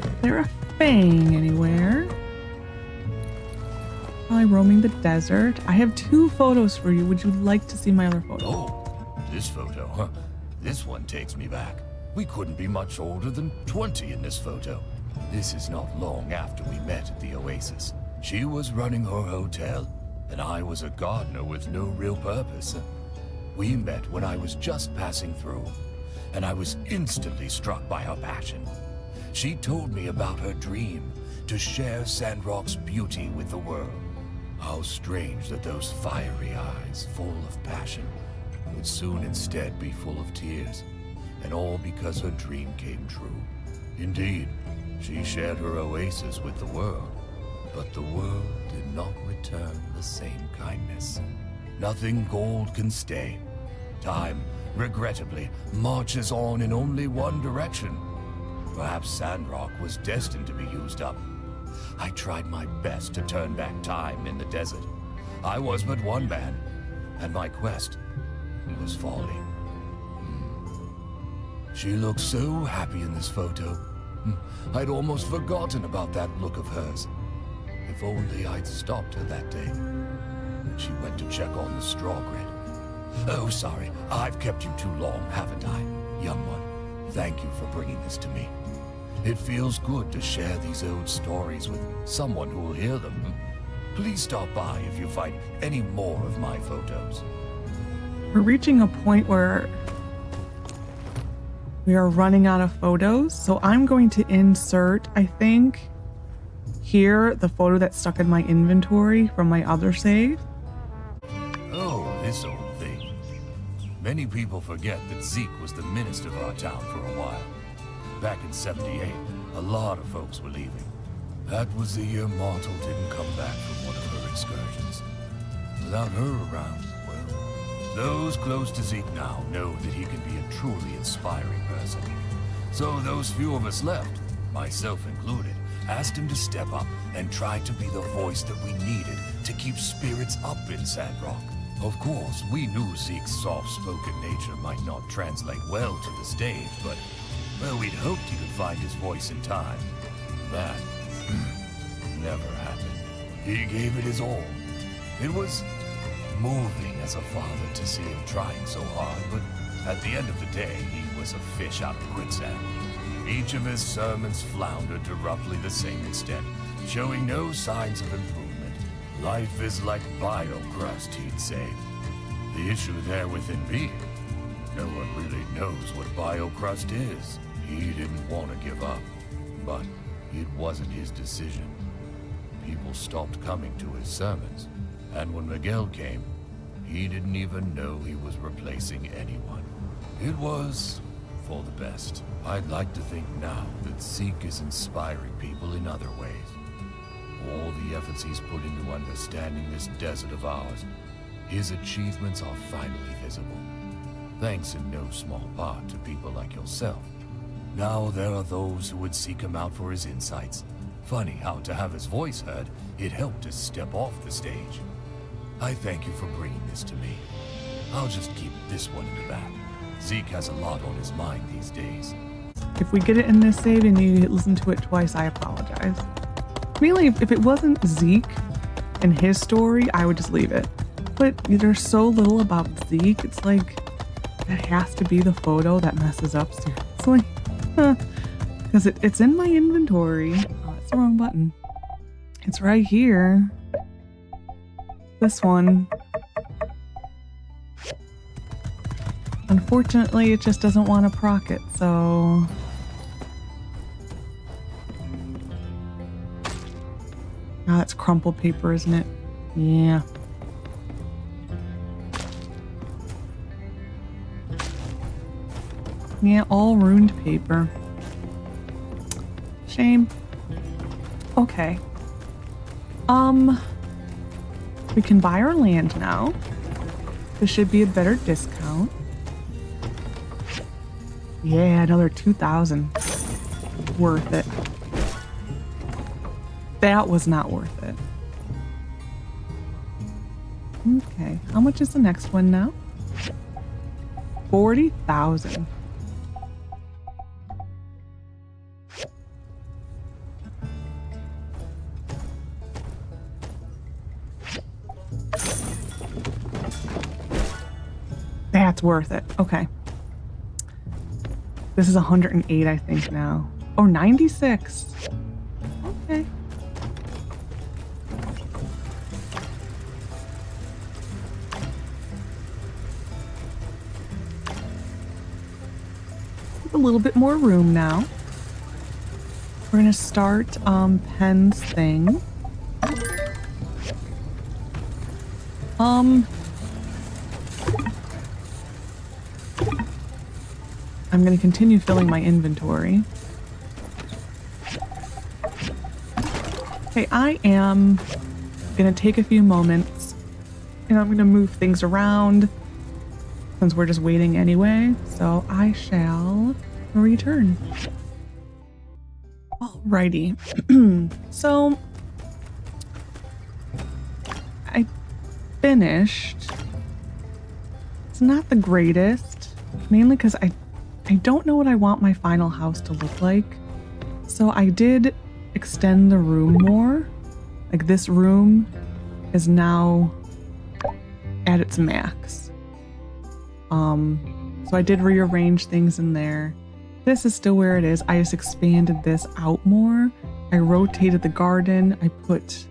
Is there a Fang anywhere? Probably roaming the desert. I have 2 photos for you. Would you like to see my other photo? Oh, this photo, huh? This one takes me back. We couldn't be much older than 20 in this photo. This is not long after we met at the Oasis. She was running her hotel, and I was a gardener with no real purpose. We met when I was just passing through, and I was instantly struck by her passion. She told me about her dream to share Sandrock's beauty with the world. How strange that those fiery eyes, full of passion, would soon instead be full of tears, and all because her dream came true. Indeed, she shared her oasis with the world, but the world did not return the same kindness. Nothing gold can stay. Time, regrettably, marches on in only one direction. Perhaps Sandrock was destined to be used up. I tried my best to turn back time in the desert. I was but one man, and my quest was folly. She looked so happy in this photo. I'd almost forgotten about that look of hers. If only I'd stopped her that day when she went to check on the straw grid. Oh, sorry, I've kept you too long, haven't I, young one? Thank you for bringing this to me. It feels good to share these old stories with someone who will hear them. Please stop by if you find any more of my photos. We're reaching a point where we We are running out of photos, so I'm going to insert, I think, here, the photo that's stuck in my inventory from my other save. Oh, this old thing. Many people forget that Zeke was the minister of our town for a while. Back in 78, a lot of folks were leaving. That was the year Martel didn't come back from one of her excursions. Without her around, well, those close to Zeke now know that he can be a truly inspiring person. So those few of us left, myself included, asked him to step up and try to be the voice that we needed to keep spirits up in Sandrock. Of course, we knew Zeke's soft-spoken nature might not translate well to the stage, but, well, we'd hoped he could find his voice in time. That never happened. He gave it his all. It was moving as a father to see him trying so hard, but at the end of the day, he was a fish out of quicksand. Each of his sermons floundered to roughly the same extent, showing no signs of improvement. Life is like biocrust, he'd say. The issue there within being, no one really knows what biocrust is. He didn't want to give up, but it wasn't his decision. People stopped coming to his sermons, and when Miguel came, he didn't even know he was replacing anyone. It was for the best. I'd like to think now that Zeke is inspiring people in other ways. All the efforts he's put into understanding this desert of ours, his achievements are finally visible. Thanks in no small part to people like yourself. Now there are those who would seek him out for his insights. Funny how to have his voice heard, it helped to step off the stage. I thank you for bringing this to me. I'll just keep this one in the back. Zeke has a lot on his mind these days. If we get it in this save and you listen to it twice, I apologize. Really, if it wasn't Zeke and his story, I would just leave it. But there's so little about Zeke, it's like, it has to be the photo that messes up, seriously. Because it's in my inventory. Oh, that's the wrong button. It's right here. This one. Unfortunately, it just doesn't want to proc it, so... Oh, that's crumpled paper, isn't it? Yeah. Yeah, all ruined paper. Shame. Okay. We can buy our land now. This should be a better discount. Yeah, another 2,000. Worth it. That was not worth it. Okay, how much is the next one now? 40,000. That's worth it. Okay. This is 108, I think, now. Oh, 96. Okay. A little bit more room now. We're gonna start Penn's thing. I'm going to continue filling my inventory. Okay, I am going to take a few moments and I'm going to move things around since we're just waiting anyway. So I shall return. Alrighty. So I finished. It's not the greatest, mainly because I don't know what I want my final house to look like. So I did extend the room more. Like this room is now at its max. So I did rearrange things in there. This is still where it is. I just expanded this out more. I rotated the garden. I put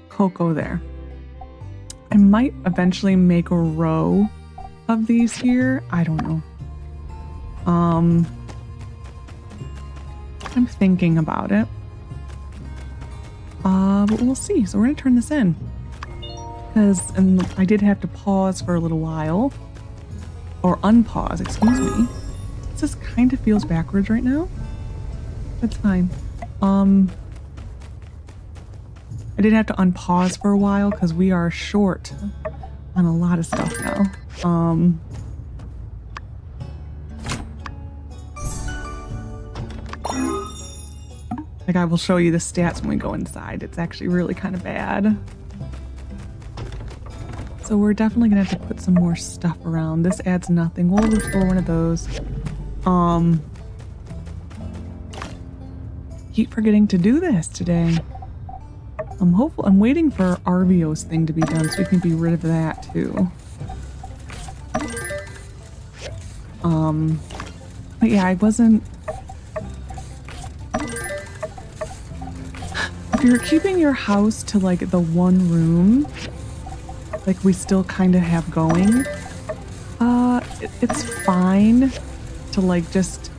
cocoa there. I might eventually make a row of these here. I don't know. I'm thinking about it. But we'll see. So we're gonna turn this in. Because I did have to pause for a little while. Or unpause, excuse me. This kind of feels backwards right now. That's fine. I did have to unpause for a while because we are short on a lot of stuff now. Like I will show you the stats when we go inside. It's actually really kind of bad. So we're definitely gonna have to put some more stuff around. This adds nothing. We'll restore one of those. Keep forgetting to do this today. I'm waiting for Arvio's thing to be done so we can be rid of that too. But yeah, I wasn't. If you're keeping your house to like the one room, like we still kind of have going, it's fine to like just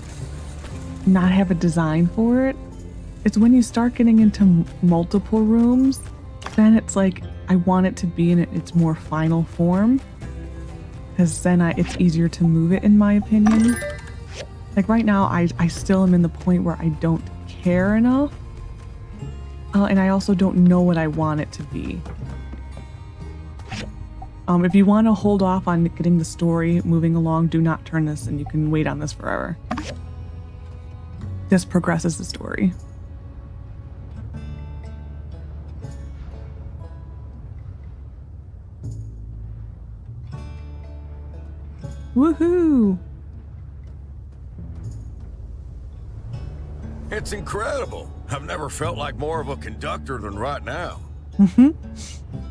not have a design for it. It's when you start getting into multiple rooms, then it's like I want it to be in its more final form, because then it's easier to move it, in my opinion. Like right now, I still am in the point where I don't care enough, and I also don't know what I want it to be. If you want to hold off on getting the story moving along, do not turn this, and you can wait on this forever. This progresses the story. Woohoo! It's incredible. I've never felt like more of a conductor than right now.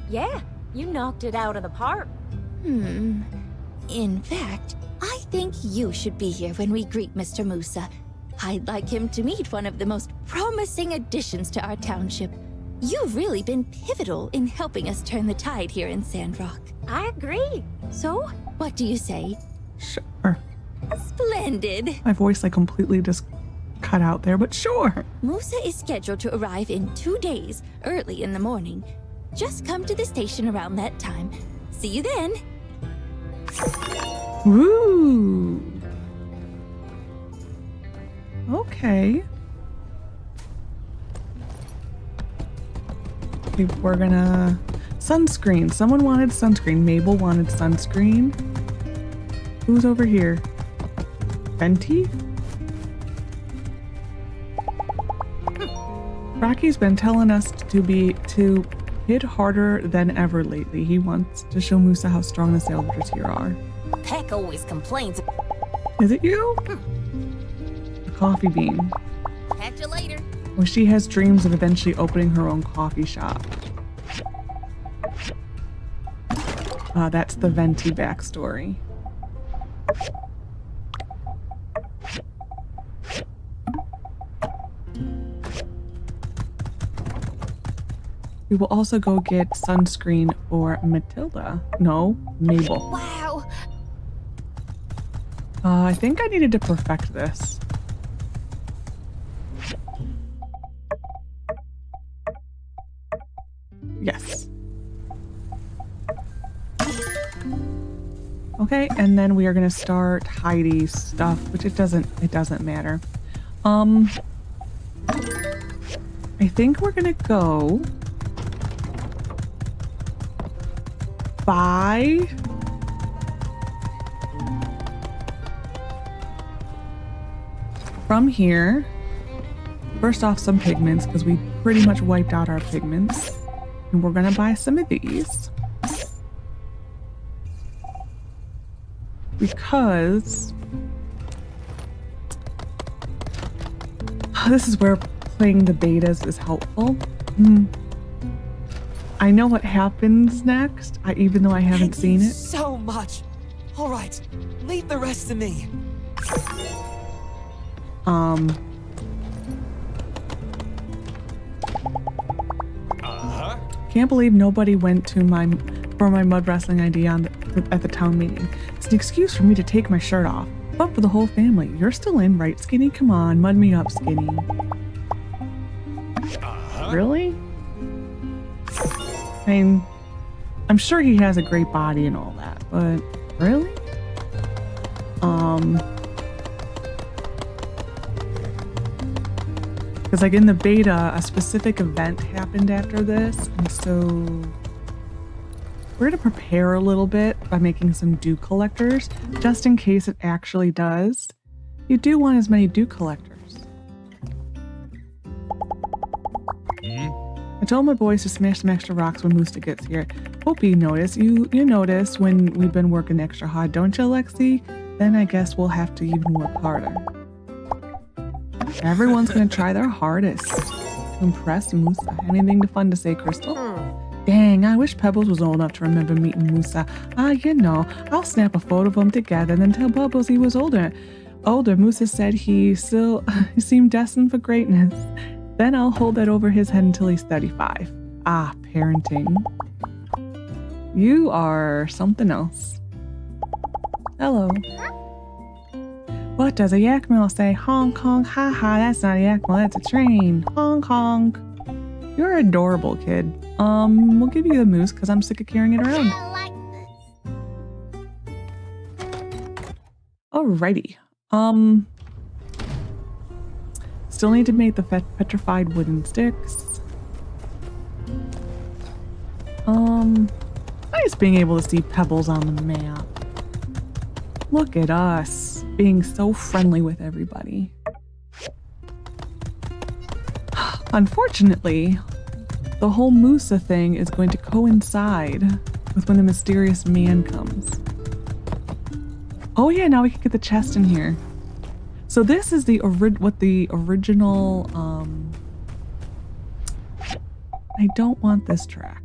Yeah, you knocked it out of the park. In fact, I think you should be here when we greet Mr. Musa. I'd like him to meet one of the most promising additions to our township. You've really been pivotal in helping us turn the tide here in Sandrock. I agree. So, what do you say? Sure. Splendid. My voice like completely just cut out there, but sure. Musa is scheduled to arrive in 2 days, early in the morning. Just come to the station around that time. See you then. Woo! Okay. Okay, we're gonna... Sunscreen. Someone wanted sunscreen. Mabel wanted sunscreen. Who's over here? Venti? Rocky's been telling us to hit harder than ever lately. He wants to show Musa how strong the salvagers here are. Peck always complains. Is it you? The coffee bean. Catch you later. Well, she has dreams of eventually opening her own coffee shop. That's the Venti backstory. We will also go get sunscreen for Matilda. No, Mabel. Wow. I think I needed to perfect this. Yes. Okay, and then we are gonna start Heidi's stuff, which it doesn't matter. I think we're gonna go buy from here. First off, some pigments, because we pretty much wiped out our pigments. And we're gonna buy some of these. Because this is where playing the betas is helpful. I know what happens next, even though I haven't seen it. So much. All right, leave the rest to me. Can't believe nobody went to for my mud wrestling idea at the town meeting. It's an excuse for me to take my shirt off. Fun for the whole family. You're still in, right, Skinny? Come on, mud me up, Skinny. Really? I mean, I'm sure he has a great body and all that, but really? Because like in the beta, a specific event happened after this, and so we're going to prepare a little bit by making some dew collectors, just in case it actually does. You do want as many dew collectors. I told my boys to smash some extra rocks when Musa gets here. Hope you notice. You notice when we've been working extra hard, don't you, Lexi? Then I guess we'll have to even work harder. Everyone's gonna try their hardest to impress Musa. Anything fun to say, Crystal? Dang, I wish Pebbles was old enough to remember meeting Musa. You know, I'll snap a photo of them together and then tell Bubbles he was older. Musa said he seemed destined for greatness. Then I'll hold that over his head until he's 35. Parenting. You are something else. Hello. What does a Yakmel say? Hong Kong, haha, that's not a Yakmel, that's a train. Hong Kong. You're adorable, kid. We'll give you the moose because I'm sick of carrying it around. Alrighty. Still need to make the petrified wooden sticks. Nice being able to see Pebbles on the map. Look at us being so friendly with everybody. Unfortunately, the whole Musa thing is going to coincide with when the mysterious man comes. Oh yeah, now we can get the chest in here. So this is what the original, I don't want this tracked.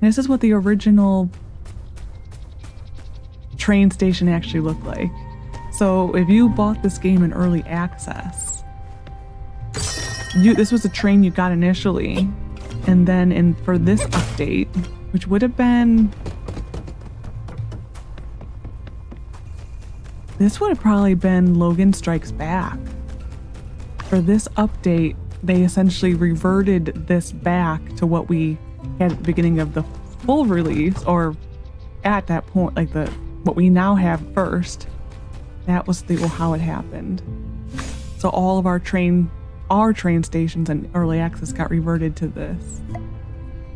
This is what the original train station actually looked like. So if you bought this game in early access, this was a train you got initially, and then for this update, which would have been, this would have probably been Logan Strikes Back. For this update, they essentially reverted this back to what we had at the beginning of the full release, or at that point, like what we now have first. That was how it happened. So all of our train stations and early access got reverted to this,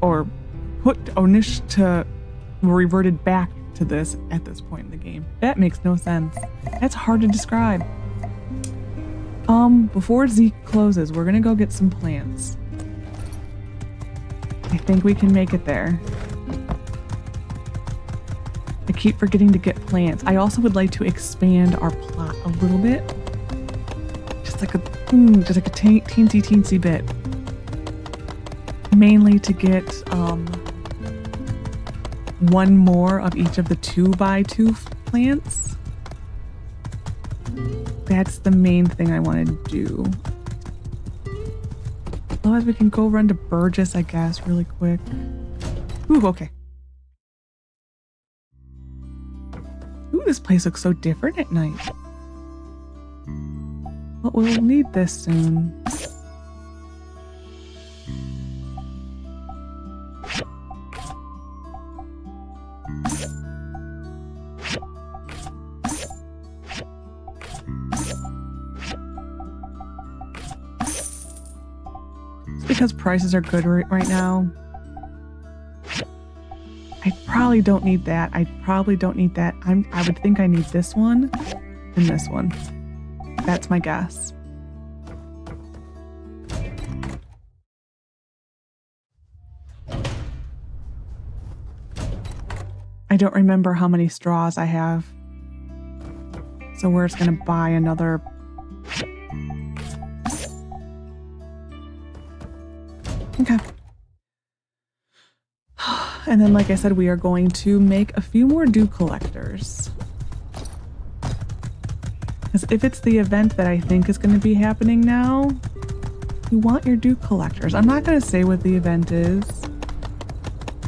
or reverted back to this at this point in the game. That makes no sense. That's hard to describe. Before Zeke closes, we're gonna go get some plants. I think we can make it there. I keep forgetting to get plants. I also would like to expand our plot a little bit. Just like a teensy bit. Mainly to get one more of each of the 2x2 plants. That's the main thing I want to do. Otherwise we can go run to Burgess, I guess, really quick. Ooh, okay. Ooh, this place looks so different at night. Well, we'll need this soon. It's because prices are good right now. I probably don't need that. I would think I need this one and this one. That's my guess. I don't remember how many straws I have. So we're just gonna buy another. Okay. And then, like I said, we are going to make a few more dew collectors. Because if it's the event that I think is going to be happening now, you want your dew collectors. I'm not going to say what the event is.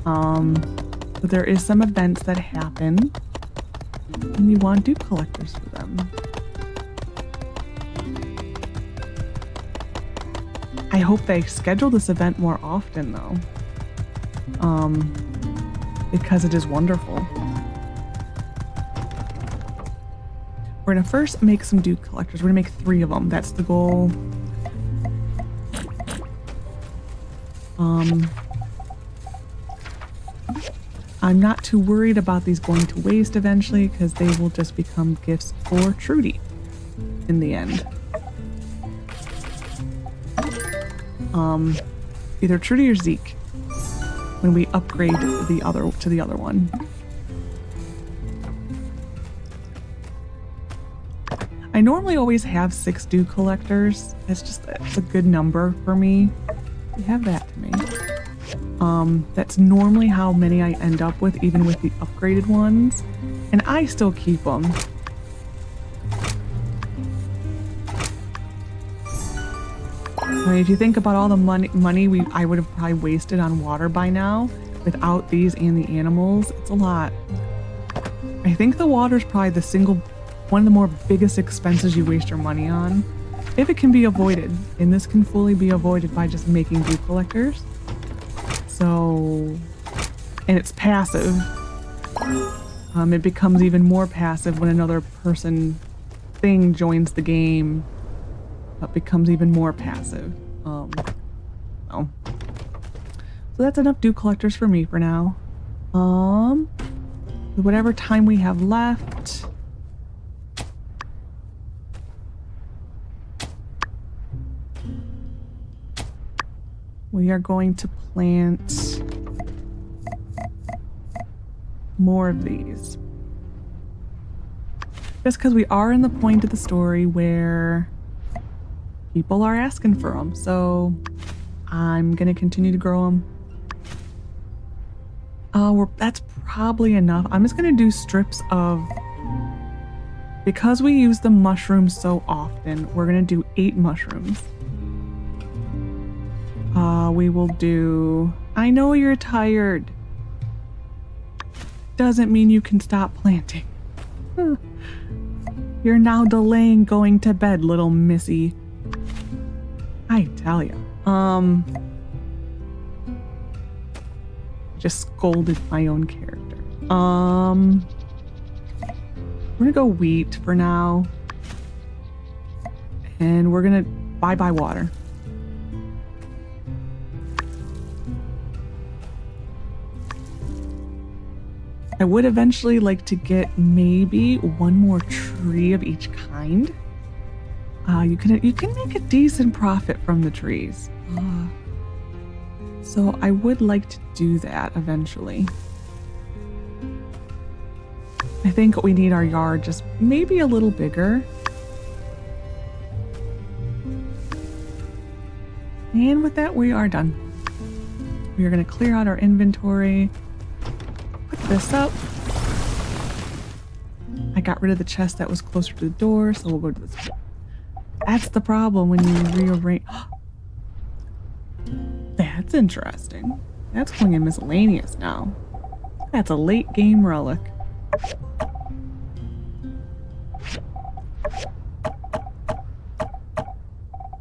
But there is some events that happen. And you want dew collectors for them. I hope they schedule this event more often though. Because it is wonderful. We're gonna first make some dew collectors. We're gonna make 3 of them. That's the goal. I'm not too worried about these going to waste eventually because they will just become gifts for Trudy in the end. Either Trudy or Zeke when we upgrade the other to the other one. I normally always have 6 dew collectors. It's a good number for me. You have that to me. That's normally how many I end up with, even with the upgraded ones. And I still keep them. I mean, if you think about all the money I would have probably wasted on water by now, without these and the animals, it's a lot. I think the water's probably one of the more biggest expenses you waste your money on, if it can be avoided. And this can fully be avoided by just making dew collectors. So, and it's passive. It becomes even more passive when another thing joins the game. It becomes even more passive. So that's enough dew collectors for me for now. Whatever time we have left. We are going to plant more of these. Just because we are in the point of the story where people are asking for them. So I'm going to continue to grow them. That's probably enough. I'm just going to do strips of... Because we use the mushrooms so often, we're going to do 8 mushrooms. We will do... I know you're tired. Doesn't mean you can stop planting. You're now delaying going to bed, little missy. I tell ya. Just scolded my own character. We're gonna go wheat for now. And we're gonna buy water. I would eventually like to get maybe 1 more tree of each kind. You can make a decent profit from the trees. So I would like to do that eventually. I think we need our yard just maybe a little bigger. And with that, we are done. We are going to clear out our inventory. Put this up. I got rid of the chest that was closer to the door, so we'll go to this one. That's the problem when you rearrange. That's interesting. That's going in miscellaneous now. That's a late game relic.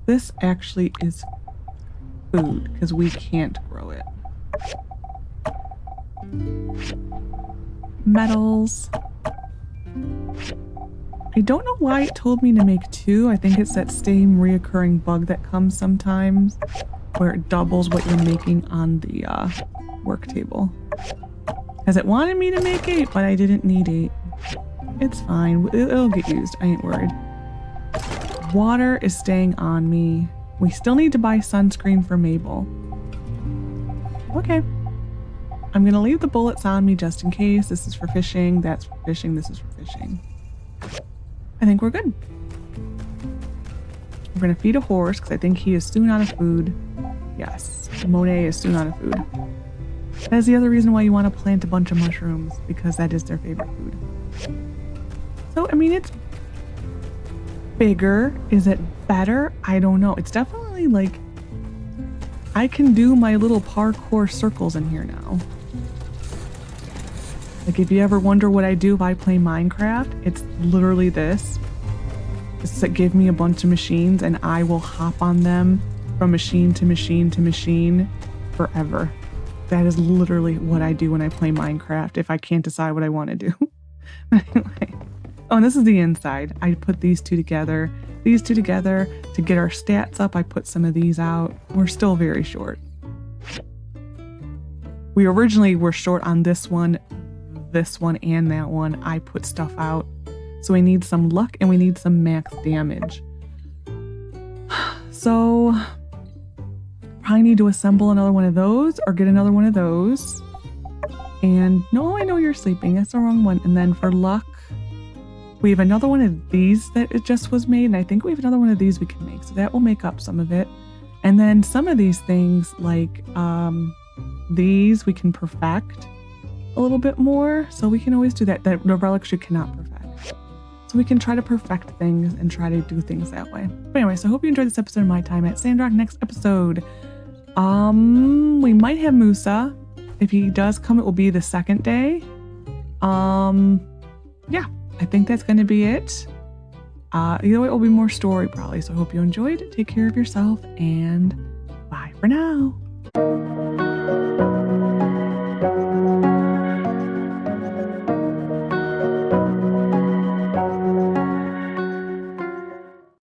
This actually is food because we can't grow it. Metals. I don't know why it told me to make 2. I think it's that same reoccurring bug that comes sometimes where it doubles what you're making on the work table. Because it wanted me to make 8, but I didn't need 8. It's fine. It'll get used. I ain't worried. Water is staying on me. We still need to buy sunscreen for Mabel. Okay. I'm going to leave the bullets on me just in case. This is for fishing. That's for fishing. This is for fishing. I think we're good. We're going to feed a horse because I think he is soon out of food. Yes, Monet is soon out of food. That is the other reason why you want to plant a bunch of mushrooms, because that is their favorite food. So, I mean, it's bigger. Is it better? I don't know. It's definitely like I can do my little parkour circles in here now. Like, if you ever wonder what I do if I play Minecraft, it's literally this. Just give me a bunch of machines and I will hop on them from machine to machine to machine forever. That is literally what I do when I play Minecraft if I can't decide what I want to do. Anyway. Oh, and this is the inside. I put these two together to get our stats up. I put some of these out. We're still very short. We originally were short on this one, and that one. I put stuff out. So we need some luck and we need some max damage. So probably need to assemble another one of those or get another one of those. And no, I know you're sleeping. That's the wrong one. And then for luck, we have another one of these that it just was made. And I think we have another one of these we can make. So that will make up some of it. And then some of these things like these we can perfect a little bit more. So we can always do that. That the relics you cannot perfect. So we can try to perfect things and try to do things that way. But anyway, so I hope you enjoyed this episode of My Time at Sandrock. Next episode, we might have Musa. If he does come, it will be the second day. Yeah, I think that's going to be it. Either way, it will be more story probably. So I hope you enjoyed. Take care of yourself and bye for now.